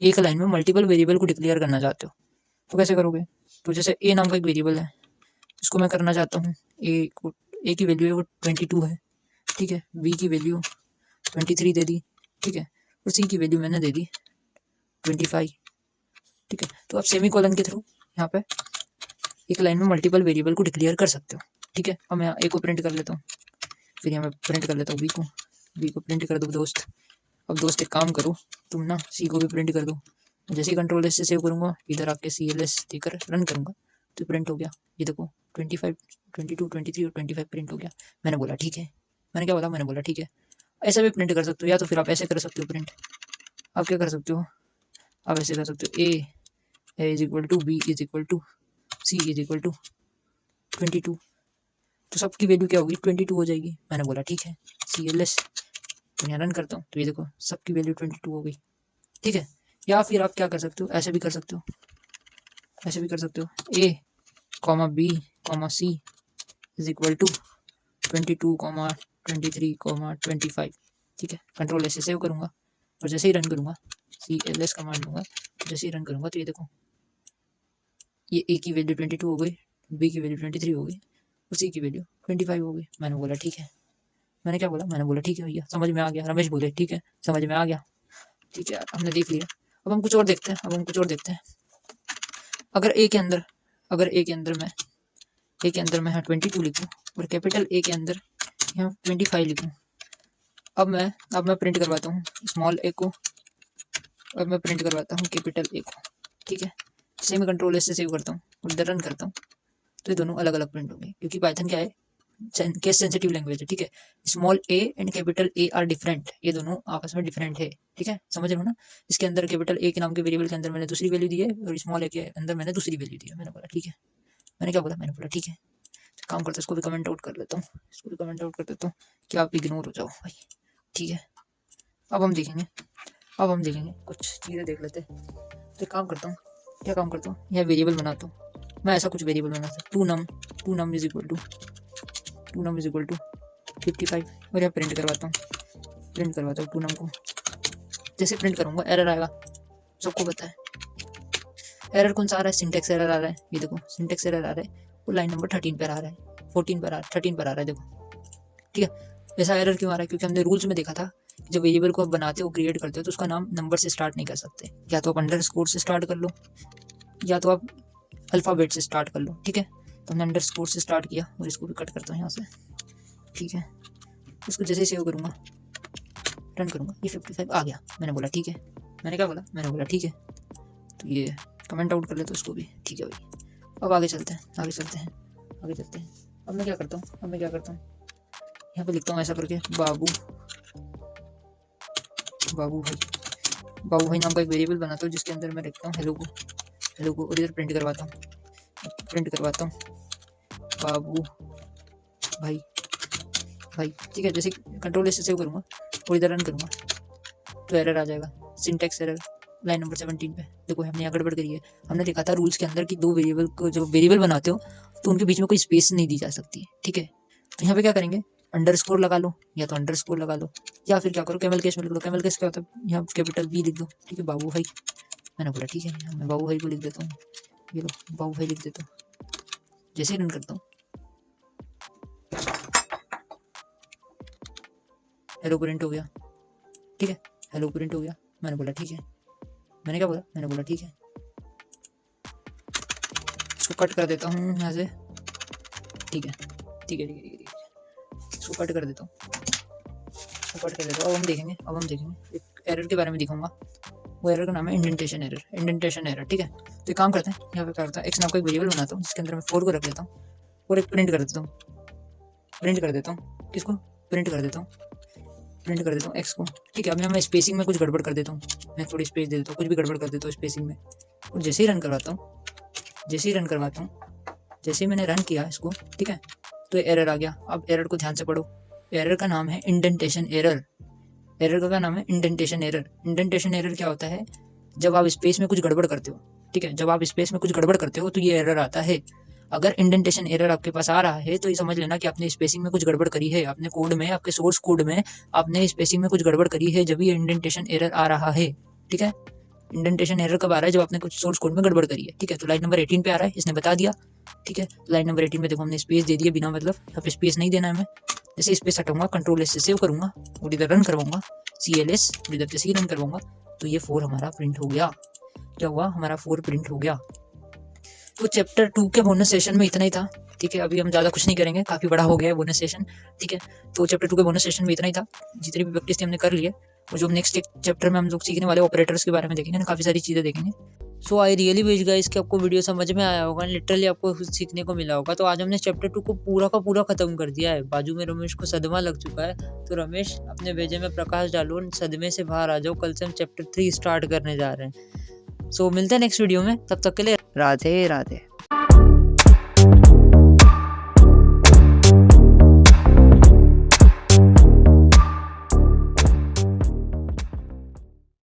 एक लाइन में मल्टीपल वेरिएबल को डिक्लेयर करना चाहते हो तो कैसे करोगे। तो जैसे ए नाम का एक वेरिएबल है, इसको मैं करना चाहता हूँ, ए की वैल्यू है वो 22 है, ठीक है। बी की वैल्यू 23 दे दी, ठीक है। और सी की वैल्यू मैंने दे दी 25, ठीक है। तो आप सेमी कॉलन के थ्रू यहाँ पे एक लाइन में मल्टीपल वेरिएबल को डिक्लेयर कर सकते हो, ठीक है। अब मैं ए को प्रिंट कर लेता हूँ, फिर यहाँ मैं प्रिंट कर लेता हूँ बी को प्रिंट कर दो दोस्त। अब दोस्त एक काम करो, तुम ना सी को भी प्रिंट कर दो। जैसे ही कंट्रोल एस से सेव करूँगा, इधर आके CLS देकर रन करूँगा तो प्रिंट हो गया। ये देखो 25, 22, 23 और 25 प्रिंट हो गया। मैंने बोला ठीक है, मैंने क्या बोला, मैंने बोला ठीक है। ऐसे भी प्रिंट कर सकते हो, या तो फिर आप ऐसे कर सकते हो प्रिंट। आप क्या कर सकते हो, आप ऐसे कर सकते हो, A is equal to B is equal to C is equal to 22। तो सबकी वैल्यू क्या होगी, 22 हो जाएगी। मैंने बोला ठीक है, CLS तो यहाँ रन करता हूँ, तो ये देखो सबकी वैल्यू 22 हो गई, ठीक है। या फिर आप क्या कर सकते हो, ऐसे भी कर सकते हो, ऐसे भी कर सकते हो, A comma B comma C is equal to 22 comma 23 comma 25, ठीक है। कंट्रोल ऐसे सेव करूँगा और जैसे ही रन करूँगा, CLS कमांड दूंगा, जैसे ही रन करूँगा तो ये देखो ये ए की वैल्यू 22 हो गई, बी की वैल्यू 23 हो गई, और सी की वैल्यू 25 हो गई। मैंने बोला ठीक है, मैंने क्या बोला, मैंने बोला ठीक है भैया, समझ में आ गया। रमेश बोले ठीक है, समझ में आ गया, ठीक है यार, हमने देख लिया। अब हम कुछ और देखते हैं, अगर ए के अंदर, मैं यहाँ 22 लिखूँ और कैपिटल ए के अंदर यहाँ 25 लिखूँ। अब मैं प्रिंट करवाता हूँ स्मॉल ए को, और मैं प्रिंट करवाता हूँ कैपिटल ए को, ठीक है। जैसे मैं कंट्रोल एस से सेव करता हूँ और इधर रन करता हूँ तो ये दोनों अलग अलग प्रिंट होंगे, क्योंकि पाइथन क्या है, केस सेंसिटिव लैंग्वेज है। ठीक है, small A and capital A R different, ये दोनों आपस में डिफरेंट है। ठीक है, समझ रहे हो ना। इसके अंदर कैपिटल ए के नाम के वेरिएबल के अंदर मैंने दूसरी वैल्यू दी है और स्मॉल ए के अंदर मैंने दूसरी वैल्यू दी है। मैंने बोला ठीक है, मैंने क्या बोला, मैंने बोला ठीक है। तो काम करते इसको भी कमेंट आउट कर लेता हूँ, इसको भी कमेंट आउट कर देता हूँ कि आप इग्नोर हो जाओ भाई। ठीक है, अब हम देखेंगे कुछ चीज़ें देख लेते हैं। तो काम करता हूँ, क्या काम करता हूँ, यह वेरिएबल बनाता हूँ मैं। ऐसा कुछ वेरिएबल बनाता हूँ, two num is equal to 55 और यहाँ प्रिंट करवाता हूँ टू नम को। जैसे प्रिंट करूँगा एरर आएगा, सबको पता है एरर कौन सा आ रहा है, सिंटेक्स एरर आ रहा है। ये देखो सिंटेक्स एरर आ रहा है, वो लाइन नंबर 13 पर आ रहा है, 14 पर 13 पर आ रहा है, देखो। ठीक है, ऐसा एरर क्यों आ रहा है, क्योंकि हमने रूल्स में देखा था कि जब वेरिएबल को आप बनाते हो, क्रिएट करते हो, तो उसका नाम नंबर से स्टार्ट नहीं कर सकते। या तो आप अंडरस्कोर से स्टार्ट कर लो, या तो आप अल्फ़ाबेट से स्टार्ट कर लो। ठीक है, तो हमने अंडरस्कोर से स्टार्ट किया और इसको भी कट करता हूँ यहाँ से। ठीक है, इसको जैसे सेव करूँगा, रन करूँगा, ये 55 आ गया। मैंने बोला ठीक है, मैंने क्या बोला, मैंने बोला ठीक है। तो ये कमेंट आउट कर ले तो उसको भी ठीक है भाई। अब आगे चलते हैं। अब मैं क्या करता हूँ, यहाँ पे लिखता हूँ ऐसा करके, बाबू भाई नाम का एक वेरिएबल बनाता हूँ, जिसके अंदर मैं लिखता हूँ हेलो को और इधर प्रिंट करवाता हूँ बाबू भाई। ठीक है, जैसे कंट्रोल एस से सेव करूँगा और इधर रन करूँगा तो एरर आ जाएगा, सिंटेक्स एरर, लाइन नंबर 17 पे। देखो हमने यहाँ गड़बड़ करी है। हमने देखा था रूल्स के अंदर कि दो वेरिएबल को जब वेरिएबल बनाते हो तो उनके बीच में कोई स्पेस नहीं दी जा सकती। ठीक है, तो यहाँ पे क्या करेंगे, अंडरस्कोर लगा लो, या तो अंडरस्कोर लगा लो, या फिर क्या करो, कैमल केस में लिख लो। कैमल केस क्या होता है, यहाँ कैपिटल बी लिख दो। ठीक है, बाबू भाई। मैंने बोला ठीक है, मैं बाबू भाई को लिख देता हूँ, ये लो बाबू भाई लिख देता हूँ। जैसे ही रन करता हूँ, हेलो प्रिंट हो गया। ठीक है, हेलो प्रिंट हो गया। मैंने बोला ठीक है, मैंने क्या बोला, मैंने बोला ठीक है। इसको कट कर देता हूँ यहाँ से। ठीक है, इसको कट कर देता हूँ, अब हम देखेंगे एक एरर के बारे में दिखाऊंगा। वो एरर का नाम है इंडेंटेशन एरर। ठीक है, तो एक काम करते हैं, यहाँ पे क्या करता है, एक्स नाम का एक वेरिएबल बनाता हूँ, जिसके अंदर मैं 4 को रख लेता हूँ और एक प्रिंट कर देता हूँ। किसको प्रिंट कर देता हूँ, एक्स को। ठीक है, अब मैं स्पेसिंग में कुछ गड़बड़ कर देता हूँ, मैं थोड़ी स्पेस दे देता हूँ, कुछ भी गड़बड़ कर देता हूँ स्पेसिंग में। और जैसे ही रन करवाता हूँ, जैसे ही मैंने रन किया इसको, ठीक है, तो एरर आ गया। अब एरर को ध्यान से पढ़ो, एरर का नाम है इंडेंटेशन एरर। इंडेंटेशन एरर क्या होता है, जब आप स्पेस में कुछ गड़बड़ करते हो। ठीक है, जब आप स्पेस में कुछ गड़बड़ करते हो तो ये एरर आता है। अगर इंडेंटेशन एरर आपके पास आ रहा है तो ये समझ लेना कि आपने स्पेसिंग में कुछ गड़बड़ करी है, अपने कोड में, आपके सोर्स कोड में आपने स्पेसिंग में कुछ गड़बड़ करी है, जब ये इंडेंटेशन एरर आ रहा है। ठीक है, इंडेंटेशन एरर कब आ रहा है, जब आपने कुछ सोर्स कोड में गड़बड़ करी है। ठीक है, तो लाइन नंबर 18 पे आ रहा है, इसने बता दिया। ठीक है, लाइन नंबर 18 पे देखो हमने स्पेस दे दिया बिना मतलब, यहाँ पे स्पेस नहीं देना है हमें। जैसे स्पेस हटाऊंगा, कंट्रोल एस से सेव करूंगा और इधर रन करवाऊंगा, CLS, इधर जैसे ही रन करवाऊंगा तो ये 4 हमारा प्रिंट हो गया। क्या हुआ, हमारा 4 प्रिंट हो गया। तो चैप्टर 2 के बोनस सेशन में इतना ही था। ठीक है, अभी हम ज़्यादा कुछ नहीं करेंगे, काफ़ी बड़ा हो गया है बोनस सेशन। ठीक है, तो चैप्टर 2 के बोनस सेशन में इतना ही था। जितनी भी प्रैक्टिस थी हमने कर लिए, और जो नेक्स्ट चैप्टर में हम लोग सीखने वाले ऑपरेटर्स के बारे में देखेंगे ना, काफ़ी सारी चीज़ें देखेंगे। सो आई रियली विश गाइस कि आपको वीडियो समझ में आया होगा, लिटरली आपको कुछ सीखने को मिला होगा। तो आज हमने चैप्टर 2 को पूरा का पूरा खत्म कर दिया है। बाजू में रमेश को सदमा लग चुका है, तो रमेश अपने भेजे में प्रकाश डालो, सदमे से बाहर आ जाओ। कल से हम चैप्टर 3 स्टार्ट करने जा रहे हैं। सो मिलते हैं नेक्स्ट वीडियो में, तब तक के लिए राधे राधे।